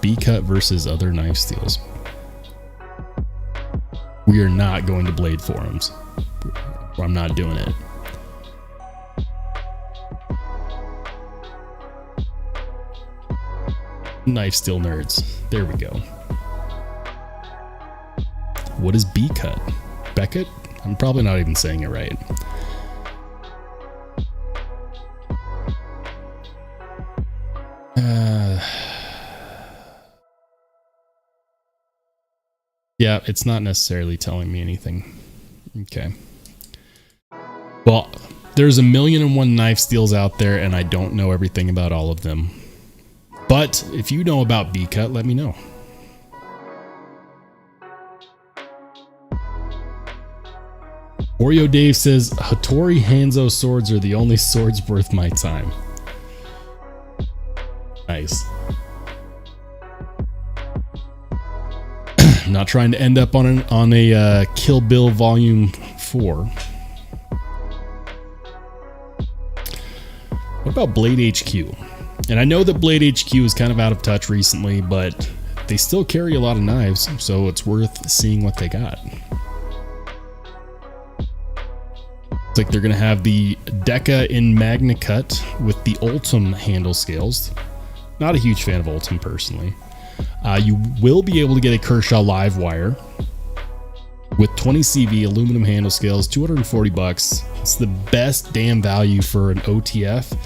B-cut versus other knife steels. We are not going to blade forums. I'm not doing it. Knife steel nerds. There we go. What is B-cut? Beckett? I'm probably not even saying it right. Yeah, it's not necessarily telling me anything. Okay. Well, there's 1,000,001 knife steels out there, and I don't know everything about all of them. But if you know about B-cut, let me know. Oreo Dave says, Hattori Hanzo swords are the only swords worth my time. Nice. I'm not trying to end up on a Kill Bill Volume 4. What about Blade HQ? And I know that Blade HQ is kind of out of touch recently, but they still carry a lot of knives, so it's worth seeing what they got. It's like they're going to have the Deca in Magna Cut with the Ultim handle scales. Not a huge fan of Ultim personally. You will be able to get a Kershaw live wire with 20 CV aluminum handle scales, $240. It's the best damn value for an OTF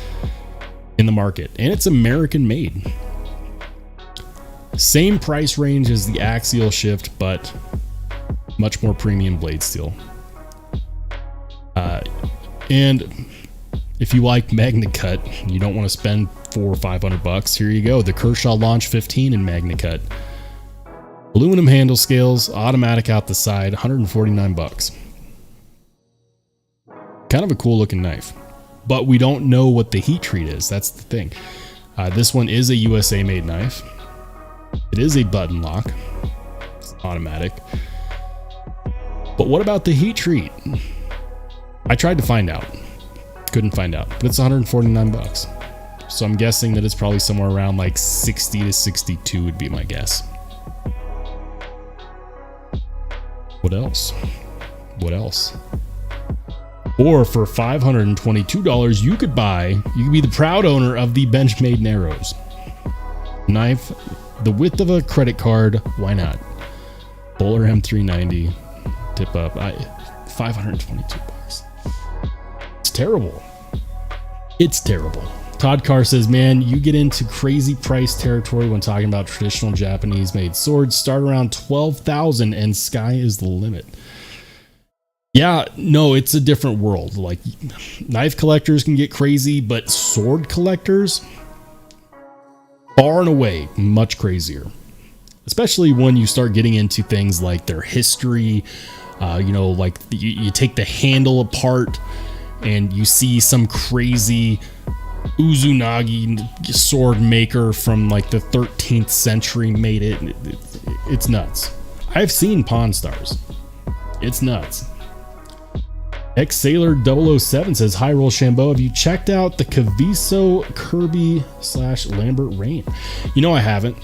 in the market, and it's American made. Same price range as the Axial Shift, but much more premium blade steel. And if you like Magna Cut, you don't want to spend $400 or $500. Here you go, the Kershaw Launch 15 in Magna Cut. Aluminum handle scales, automatic out the side, $149. Kind of a cool looking knife, but we don't know what the heat treat is. That's the thing. This one is a USA made knife. It is a button lock. It's automatic. But what about the heat treat? I tried to find out. Couldn't find out, but it's $149. So I'm guessing that it's probably somewhere around like 60 to 62 would be my guess. What else? What else? Or for $522, you could be the proud owner of the Benchmade Narrows. Knife, the width of a credit card, why not? Bowler M390, tip up, $522. It's terrible. It's terrible. Todd Carr says, man, you get into crazy price territory when talking about traditional Japanese made swords. Start around 12,000 and sky is the limit. Yeah, no, it's a different world. Like, knife collectors can get crazy, but sword collectors, far and away, much crazier. Especially when you start getting into things like their history. Like you take the handle apart and you see some crazy Uzunagi sword maker from like the 13th century made it. It's nuts. I've seen Pawn Stars. It's nuts. Ex-Sailor 007 says, hi Rollshambo, have you checked out the Caviso Kirby / Lambert Rain? You know I haven't.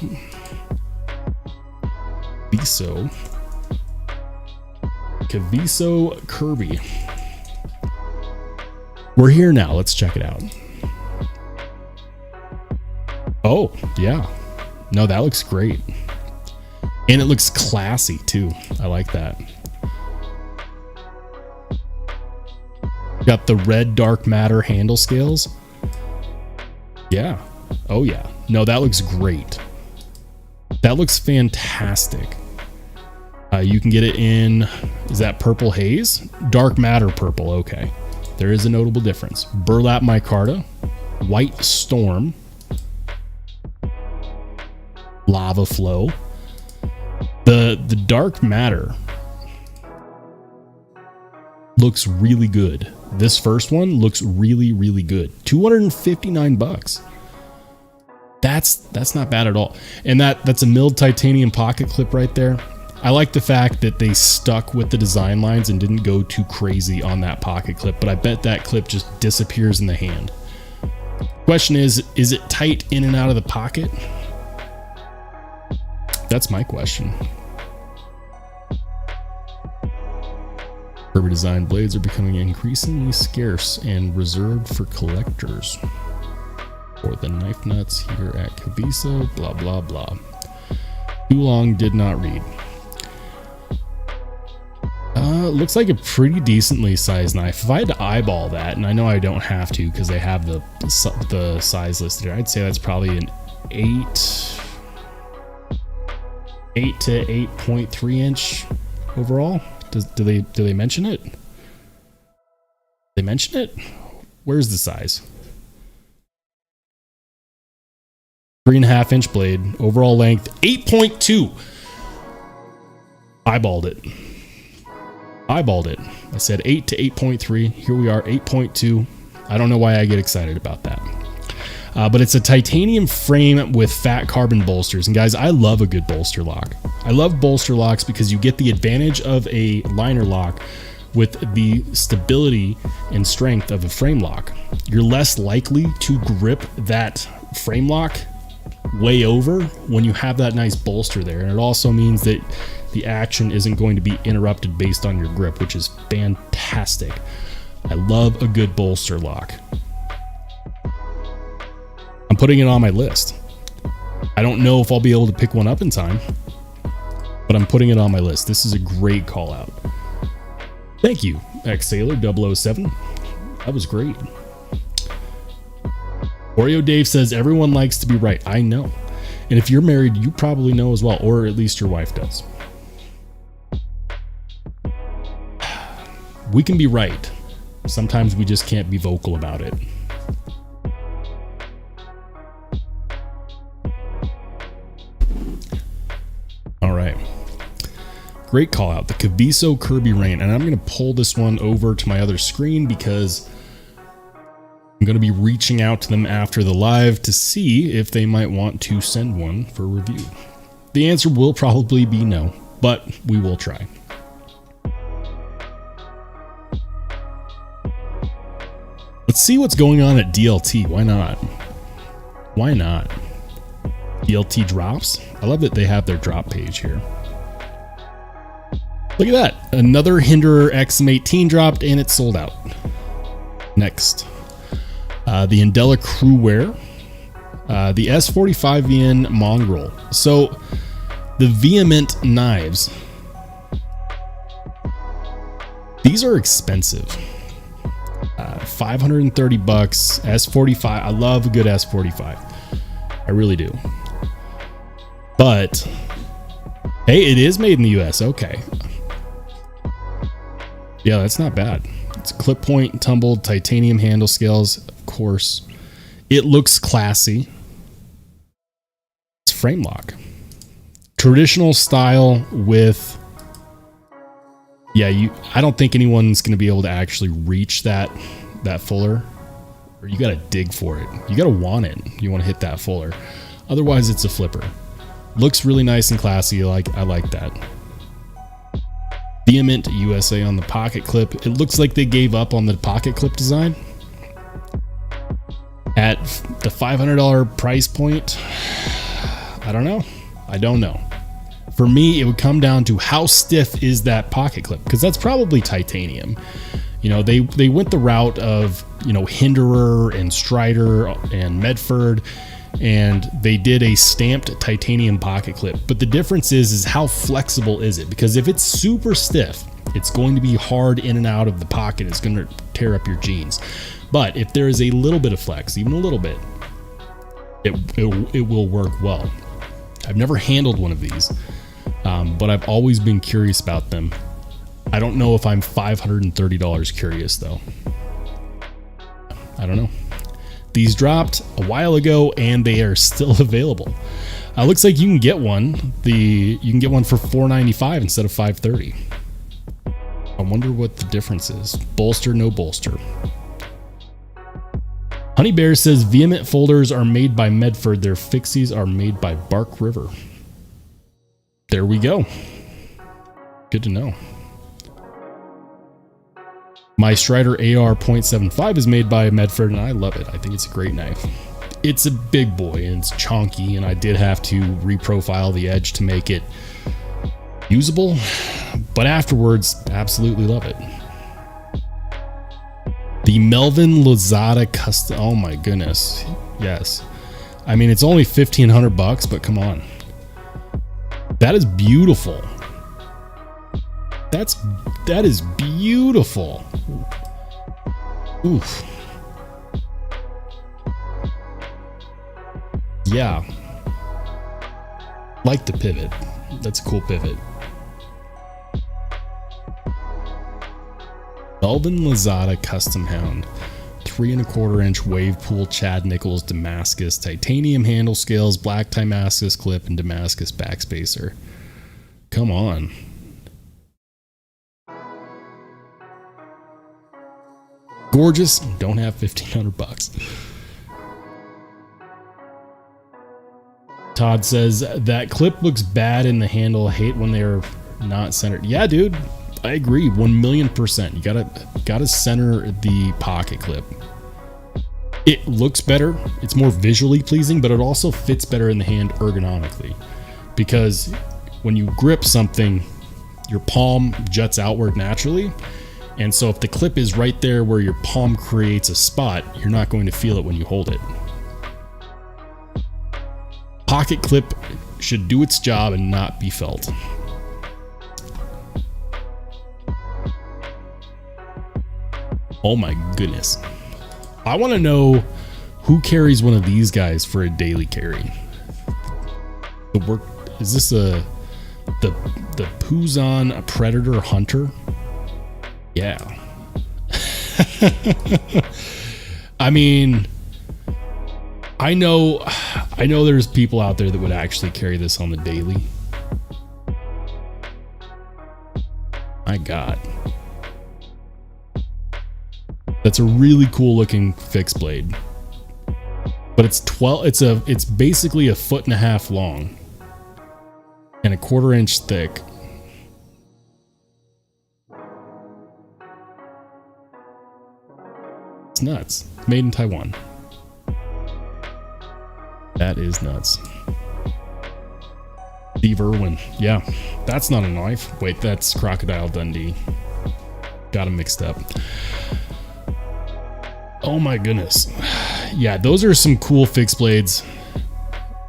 Caviso Kirby. We're here now. Let's check it out. Oh, yeah. No, that looks great. And it looks classy too. I like that. Got the red dark matter handle scales. Yeah. Oh yeah. No, that looks great. That looks fantastic. You can get it in, is that purple haze? Dark matter purple, okay. There is a notable difference. Burlap micarta. White Storm, Lava Flow. The Dark Matter looks really good. This first one looks really, really good. 259 bucks. That's not bad at all. And that's a milled titanium pocket clip right there. I like the fact that they stuck with the design lines and didn't go too crazy on that pocket clip, but I bet that clip just disappears in the hand. Question is it tight in and out of the pocket? That's my question. Kirby design blades are becoming increasingly scarce and reserved for collectors. Or the knife nuts here at Caviso, blah, blah, blah. Too long, did not read. Looks like a pretty decently sized knife. If I had to eyeball that, and I know I don't have to because they have the size listed here, I'd say that's probably an 8 to 8.3 inch overall. Do they mention it? They mention it? Where's the size? 3.5 inch blade, overall length 8.2. Eyeballed it. I said 8 to 8.3. Here we are, 8.2. I don't know why I get excited about that. But it's a titanium frame with fat carbon bolsters. And guys, I love a good bolster lock. I love bolster locks because you get the advantage of a liner lock with the stability and strength of a frame lock. You're less likely to grip that frame lock way over when you have that nice bolster there. And it also means that the action isn't going to be interrupted based on your grip, which is fantastic. I love a good bolster lock. I'm putting it on my list. I don't know if I'll be able to pick one up in time, but I'm putting it on my list. This is a great call out. Thank you, X-Sailor007. That was great. Oreo Dave says everyone likes to be right. I know. And if you're married, you probably know as well, or at least your wife does. We can be right. Sometimes we just can't be vocal about it. All right. Great call out. The Caviso Kirby Rain. And I'm going to pull this one over to my other screen because I'm going to be reaching out to them after the live to see if they might want to send one for review. The answer will probably be no, but we will try. Let's see what's going on at DLT. Why not? Why not? DLT drops. I love that they have their drop page here. Look at that. Another Hinderer XM18 dropped and it's sold out. Next. The Indela Crewwear. The S45VN Mongrel. So the Vehement knives. These are expensive. 530 bucks. S45. I love a good S45. I really do. But hey, it is made in the US. Okay. Yeah, that's not bad. It's clip point tumbled titanium handle scales, of course. It looks classy. It's frame lock. Traditional style with, yeah, I don't think anyone's going to be able to actually reach that fuller. Or you got to dig for it. You got to want it. You want to hit that fuller. Otherwise, it's a flipper. Looks really nice and classy. I like that. Vehement USA on the pocket clip. It looks like they gave up on the pocket clip design. At the $500 price point, I don't know. I don't know. For me, it would come down to how stiff is that pocket clip, because that's probably titanium. You know, they went the route of, you know, Hinderer and Strider and Medford, and they did a stamped titanium pocket clip. But the difference is how flexible is it? Because if it's super stiff, it's going to be hard in and out of the pocket. It's going to tear up your jeans. But if there is a little bit of flex, even a little bit, it will work well. I've never handled one of these, but I've always been curious about them. I don't know if I'm $530 curious though. I don't know. These dropped a while ago and they are still available. Looks like you can get one. You can get one for $4.95 instead of $5.30. I wonder what the difference is. Bolster, no bolster. Honey Bear says Vehement folders are made by Medford. Their fixies are made by Bark River. There we go. Good to know. My Strider AR .75 is made by Medford and I love it. I think it's a great knife. It's a big boy and it's chonky, and I did have to reprofile the edge to make it usable, but afterwards, absolutely love it. The Melvin Lozada custom. Oh my goodness. Yes. I mean, it's only $1,500, but come on. That is beautiful. That is beautiful. Oof. Yeah. Like the pivot. That's a cool pivot. Melvin Lozada Custom Hound. 3¼ inch wave pool Chad Nichols Damascus. Titanium handle scales, black Damascus clip, and Damascus backspacer. Come on. Gorgeous. Don't have $1,500. Todd says that clip looks bad in the handle. Hate when they're not centered. Yeah, dude, I agree 1,000,000%. You gotta center the pocket clip. It looks better. It's more visually pleasing, but it also fits better in the hand ergonomically, because when you grip something, your palm juts outward naturally. And so if the clip is right there where your palm creates a spot, you're not going to feel it when you hold it. Pocket clip should do its job and not be felt. Oh my goodness. I want to know who carries one of these guys for a daily carry. Is this the Puzon Predator Hunter? Yeah. I mean, I know there's people out there that would actually carry this on the daily. My God. That's a really cool looking fixed blade. But it's basically 1.5 feet long and 1/4 inch thick. It's nuts. Made in Taiwan. That is nuts. Steve Irwin. Yeah, that's not a knife. Wait, that's Crocodile Dundee. Got them mixed up. Oh my goodness. Yeah, those are some cool fixed blades.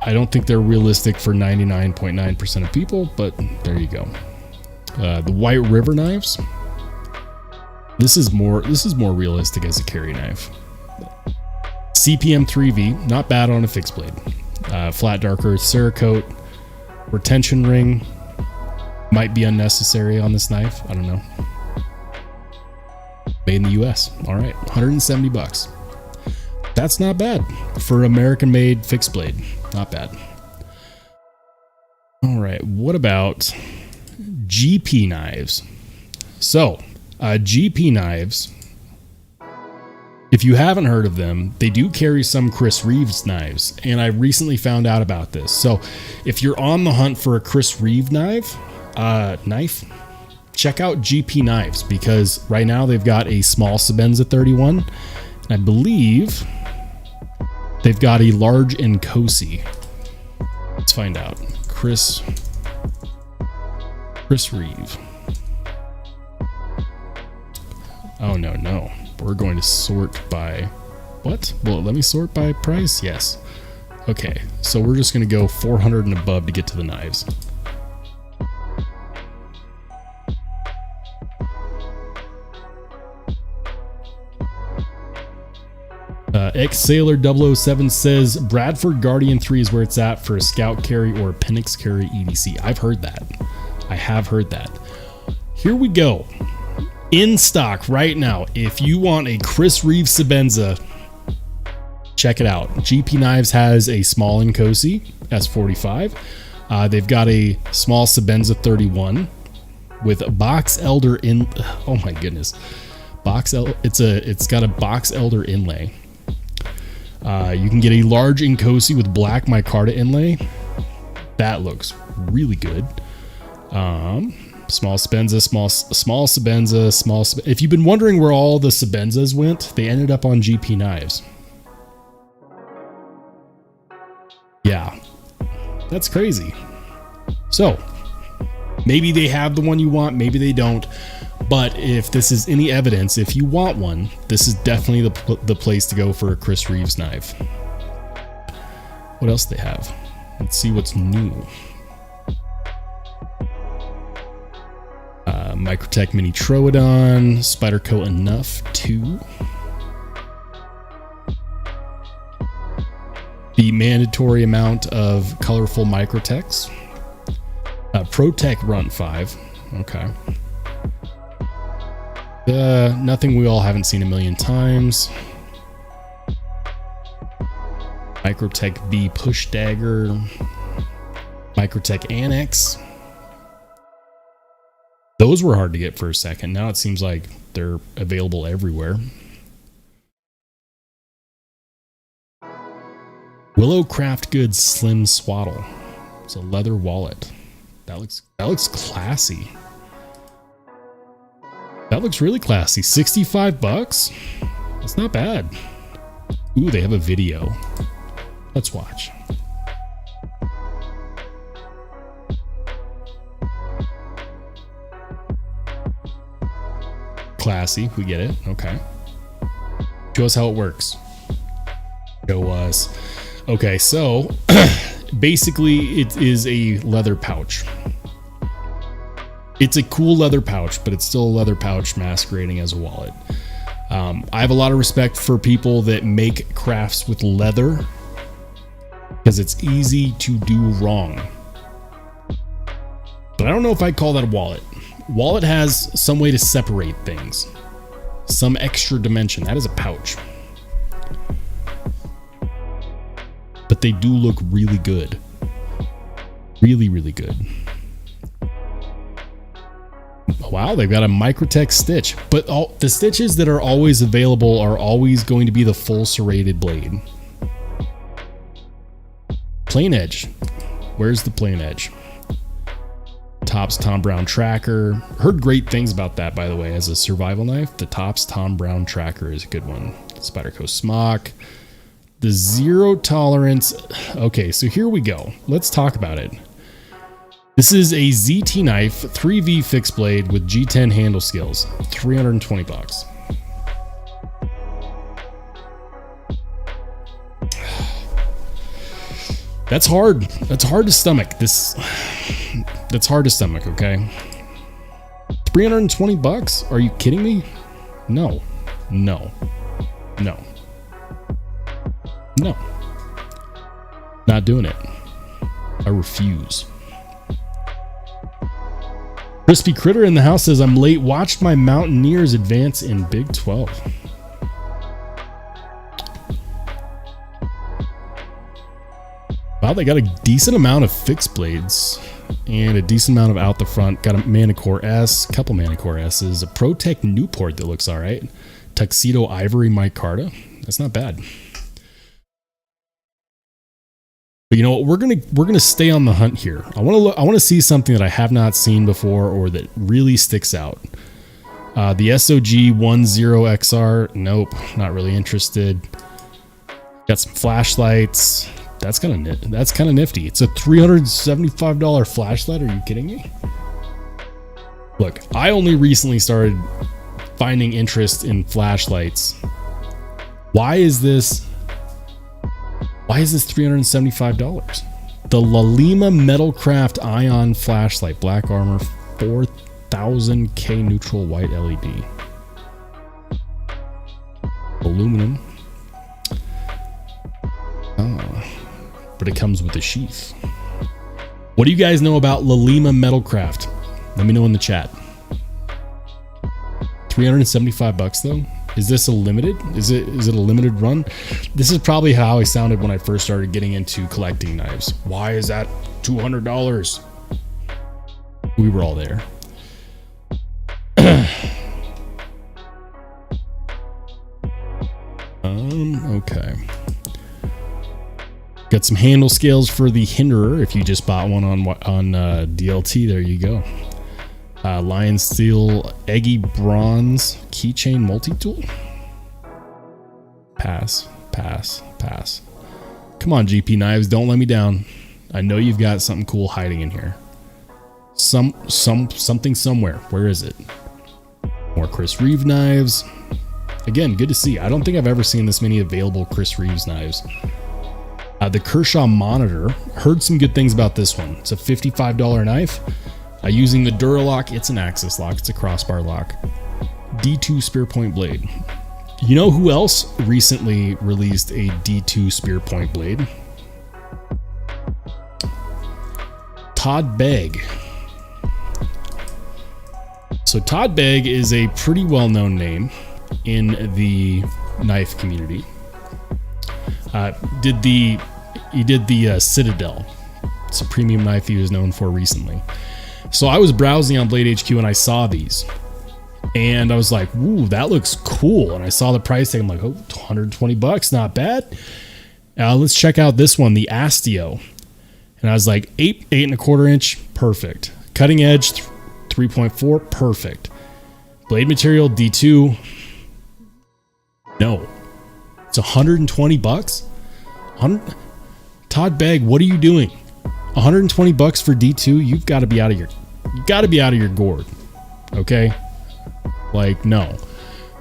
I don't think they're realistic for 99.9% of people, but there you go. The White River knives. This is more realistic as a carry knife. CPM 3V, not bad on a fixed blade. Flat darker Cerakote. Retention ring might be unnecessary on this knife. I don't know. Made in the US. All right, $170. That's not bad for American-made fixed blade. Not bad. All right, what about GP knives? So, GP knives, if you haven't heard of them, they do carry some Chris Reeves knives, and I recently found out about this. So, if you're on the hunt for a Chris Reeve knife, check out GP Knives, because right now they've got a small Sebenza 31, and I believe they've got a large Nkosi. Let's find out. Chris Reeve. Oh no. We're going to sort by what? Well, let me sort by price. Yes. Okay. So we're just going to go 400 and above to get to the knives. Ex-Sailor 007 says Bradford Guardian 3 is where it's at for a scout carry or a Penix carry EDC. I've heard that. I have heard that. Here we go. In stock right now. If you want a Chris Reeve Sebenza check it out. GP Knives has a small Inkosi S45. They've got a small Sebenza 31 with a box elder in. Oh my goodness, it's got a box elder inlay. You can get a large Inkosi with black micarta inlay. That looks really good. Small Sebenza, small Sebenza, if you've been wondering where all the Sebenzas went, they ended up on GP Knives. Yeah, that's crazy. So maybe they have the one you want, maybe they don't. But if this is any evidence, if you want one, this is definitely the place to go for a Chris Reeves knife. What else do they have? Let's see what's new. Microtech Mini Troodon, Spyderco Enough 2. The mandatory amount of colorful microtechs. ProTech Run 5. Okay. Nothing we all haven't seen a million times. Microtech B Push Dagger. Microtech Annex. Those were hard to get for a second. Now it seems like they're available everywhere. Willow Craft Goods Slim Swaddle. It's a leather wallet. That looks classy. That looks really classy. 65 bucks? That's not bad. Ooh, they have a video. Let's watch. Classy, we get it. Okay. Show us how it works. Show us. Okay, so basically it is a leather pouch. It's a cool leather pouch, but it's still a leather pouch masquerading as a wallet. I have a lot of respect for people that make crafts with leather because it's easy to do wrong. But I don't know if I'd call that a wallet. Wallet has some way to separate things, some extra dimension. That is a pouch. But they do look really good. Really, really good. Wow, they've got a Microtech stitch, but all the stitches that are always available are always going to be the full serrated blade. Plain edge. Where's the plain edge? Tops Tom Brown Tracker. Heard great things about that, by the way, as a survival knife. The Tops Tom Brown Tracker is a good one. Spyderco Smock. The zero tolerance. Okay, so here we go. Let's talk about it. This is a ZT knife, 3V fixed blade with G10 handle skills. 320 bucks. That's hard. That's hard to stomach. That's hard to stomach, okay? 320 bucks? Are you kidding me? No. No. No. No. Not doing it. I refuse. Crispy Critter in the house says, I'm late. Watched my Mountaineers advance in Big 12. Wow, they got a decent amount of fixed blades and a decent amount of out the front. Got a Manicore S, couple Manicore S's, a ProTech Newport that looks all right. Tuxedo Ivory micarta. That's not bad. But you know what? We're gonna stay on the hunt here. I want to see something that I have not seen before or that really sticks out. The SOG 10XR. Nope, not really interested. Got some flashlights. That's kind of nifty. It's a $375 flashlight. Are you kidding me? Look, I only recently started finding interest in flashlights. Why is this $375? The Lalima Metalcraft Ion Flashlight, Black Armor, 4000K neutral white LED. Aluminum. Oh, but it comes with a sheath. What do you guys know about Lalima Metalcraft? Let me know in the chat. 375 bucks though? Is this a limited? Is it a limited run? This is probably how I sounded when I first started getting into collecting knives. Why is that $200? We were all there. Okay. Got some handle scales for the Hinderer. If you just bought one on DLT, there you go. Lion Steel Eggy Bronze Keychain Multi-Tool. Pass. Come on, GP Knives, don't let me down. I know you've got something cool hiding in here. Something somewhere. Where is it? More Chris Reeve knives. Again, good to see. I don't think I've ever seen this many available Chris Reeves knives. The Kershaw Monitor. Heard some good things about this one. It's a $55 knife. Using the Duralock, it's an axis lock. It's a crossbar lock. D2 spear point blade. You know who else recently released a D2 spear point blade? Todd Begg. So Todd Begg is a pretty well-known name in the knife community. He did the Citadel. It's a premium knife he was known for recently. So I was browsing on Blade HQ and I saw these. And I was like, ooh, that looks cool. And I saw the price tag. I'm like, oh, 120 bucks, not bad. Let's check out this one, the Astio. And I was like, 8.25 inch, perfect. Cutting edge, 3.4, perfect. Blade material, D2. No. It's 120 bucks? Todd Begg, what are you doing? 120 bucks for D2? You've got to be out of your gourd. Okay? Like, no.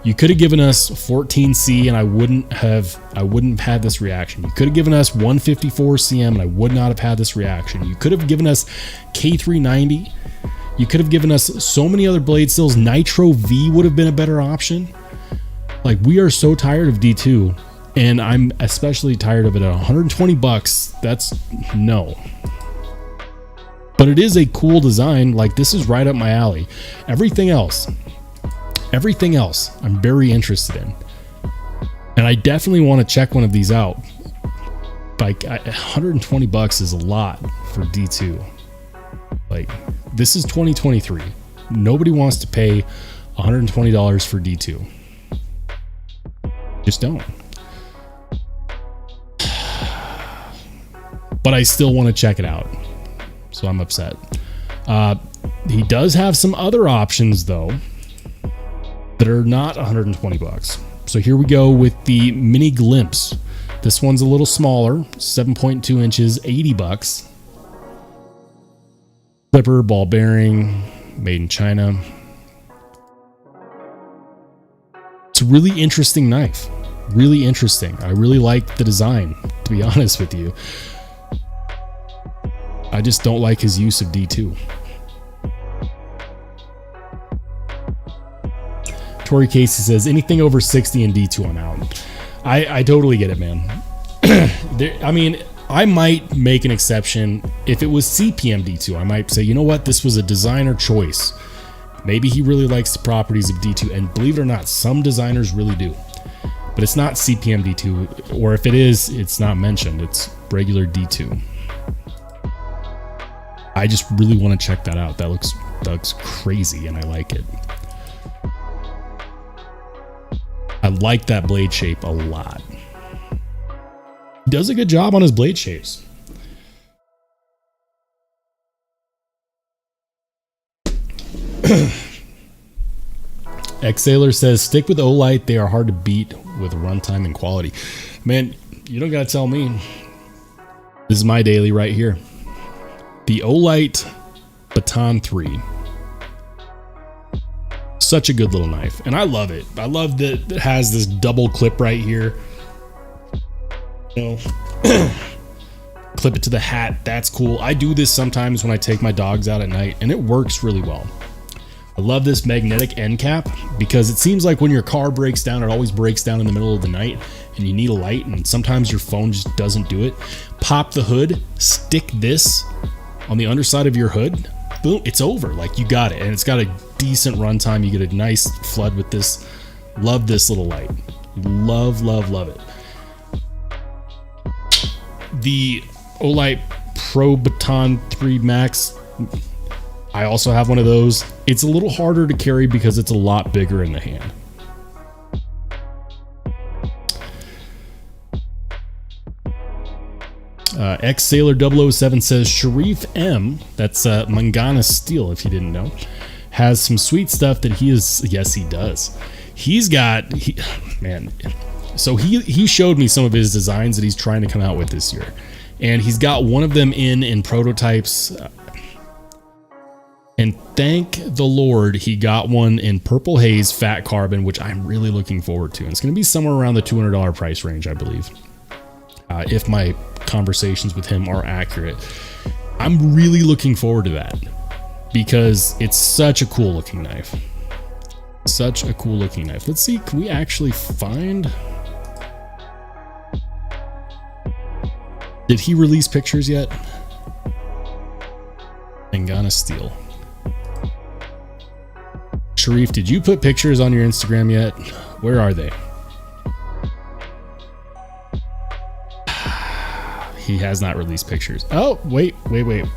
You could have given us 14C and I wouldn't have had this reaction. You could have given us 154 CM and I would not have had this reaction. You could have given us K390. You could have given us so many other blade stills. Nitro V would have been a better option. Like, we are so tired of D2, and I'm especially tired of it at 120 bucks. That's no. But it is a cool design. Like, this is right up my alley. Everything else I'm very interested in. And I definitely want to check one of these out. Like, 120 bucks is a lot for D2. Like, this is 2023. Nobody wants to pay $120 for D2. Just don't. But I still want to check it out. So I'm upset. He does have some other options though that are not 120 bucks. So here we go with the Mini Glimpse. This one's a little smaller, 7.2 inches, 80 bucks. Clipper, ball bearing, made in China. It's a really interesting knife. Really interesting. I really like the design, to be honest with you. I just don't like his use of D2. Tori Casey says, anything over 60 in D2, I'm out. I totally get it, man. I mean, I might make an exception. If it was CPM D2, I might say, you know what? This was a designer choice. Maybe he really likes the properties of D2. And believe it or not, some designers really do. But it's not CPM D2, or if it is, it's not mentioned. It's regular D2. I just really want to check that out. That looks crazy, and I like it. I like that blade shape a lot. He does a good job on his blade shapes. Exhaler says, stick with Olight. They are hard to beat with runtime and quality. Man, you don't got to tell me. This is my daily right here. The Olight Baton 3. Such a good little knife. And I love it. I love that it has this double clip right here. You know, clip it to the hat. That's cool. I do this sometimes when I take my dogs out at night, and it works really well. I love this magnetic end cap because it seems like when your car breaks down, it always breaks down in the middle of the night and you need a light, and sometimes your phone just doesn't do it. Pop the hood, stick this on the underside of your hood, boom, it's over. Like, you got it. And it's got a decent runtime. You get a nice flood with this Love this little light. Love, love, love it. The Olight Pro Baton 3 Max, I also have one of those. It's a little harder to carry because it's a lot bigger in the hand. Ex-Sailor 007 says Sharif M, that's Mangana Steel if you didn't know, has some sweet stuff that he is, yes he does. He's got, man, so he showed me some of his designs that he's trying to come out with this year. And he's got one of them in prototypes. And thank the Lord he got one in Purple Haze Fat Carbon, which I'm really looking forward to. And it's going to be somewhere around the $200 price range, I believe. If my conversations with him are accurate. I'm really looking forward to that because it's such a cool looking knife. Such a cool looking knife. Let's see, can we actually find... Did he release pictures yet? Mangana Steel. Sharif, did you put pictures on your Instagram yet? Where are they? He has not released pictures. Oh, wait.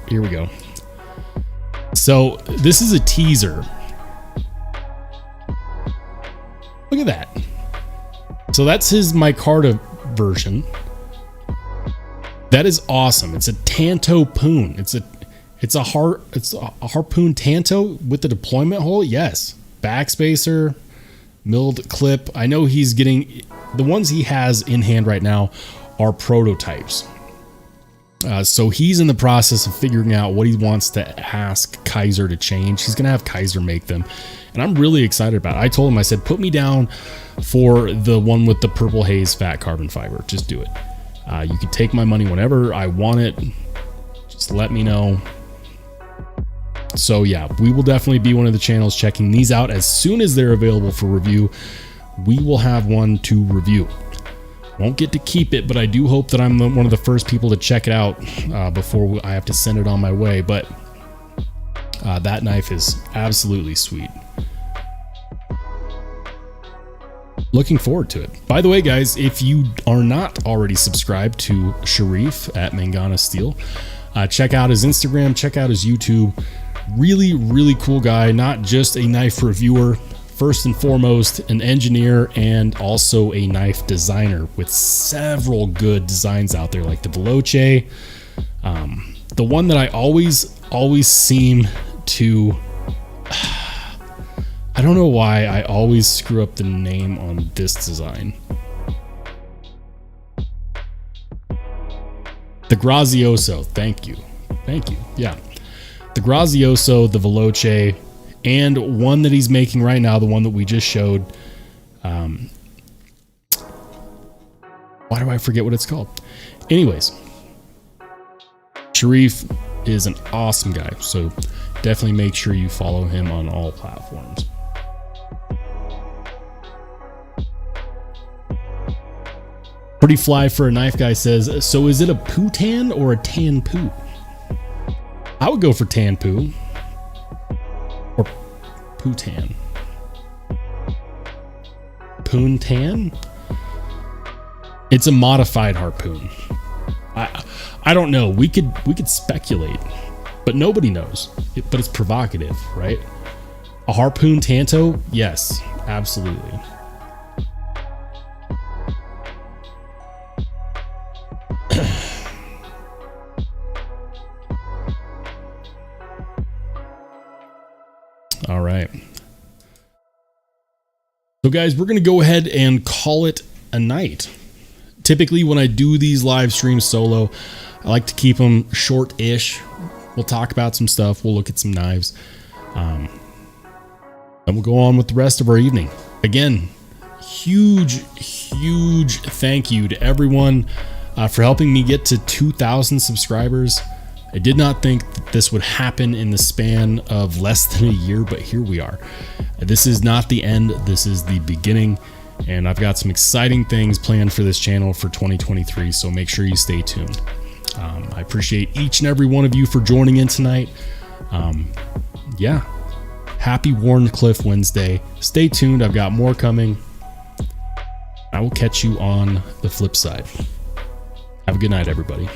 Here we go. So this is a teaser. Look at that. So that's his micarta version. That is awesome. It's a Tanto Poon. It's a harpoon Tanto with the deployment hole. Yes. Backspacer, milled clip. I know he's getting, the ones he has in hand right now are prototypes. So he's in the process of figuring out what he wants to ask Kaiser to change. He's going to have Kaiser make them. And I'm really excited about it. I told him, I said, put me down for the one with the Purple Haze Fat Carbon Fiber. Just do it. You can take my money whenever I want it. Just let me know. So yeah, we will definitely be one of the channels checking these out. As soon as they're available for review, we will have one to review. Won't get to keep it, but I do hope that I'm one of the first people to check it out before I have to send it on my way. But that knife is absolutely sweet. Looking forward to it. By the way, guys, if you are not already subscribed to Sharif at Mangana Steel, check out his Instagram, check out his YouTube. Really, really cool guy. Not just a knife reviewer, first and foremost, an engineer and also a knife designer with several good designs out there, like the Veloce. The one that I always seem to, I don't know why I always screw up the name on this design. The Grazioso, thank you. Yeah, the Grazioso, the Veloce, and one that he's making right now, the one that we just showed. Why do I forget what it's called? Anyways, Sharif is an awesome guy, so definitely make sure you follow him on all platforms. Pretty fly for a knife guy says, so is it a Pootan or a Tan Poo? I would go for Tan Poo. Or Pootan. Poontan? It's a modified harpoon. I don't know. We could speculate, but nobody knows. But it's provocative, right? A harpoon Tanto? Yes, absolutely. All right. So guys, we're going to go ahead and call it a night. Typically when I do these live streams solo, I like to keep them short-ish. We'll talk about some stuff. We'll look at some knives. And we'll go on with the rest of our evening. Again, huge thank you to everyone for helping me get to 2,000 subscribers. I did not think that this would happen in the span of less than a year, but here we are. This is not the end. This is the beginning. And I've got some exciting things planned for this channel for 2023, so make sure you stay tuned. I appreciate each and every one of you for joining in tonight. Yeah, happy Wharncliffe Wednesday. Stay tuned. I've got more coming. I will catch you on the flip side. Have a good night, everybody.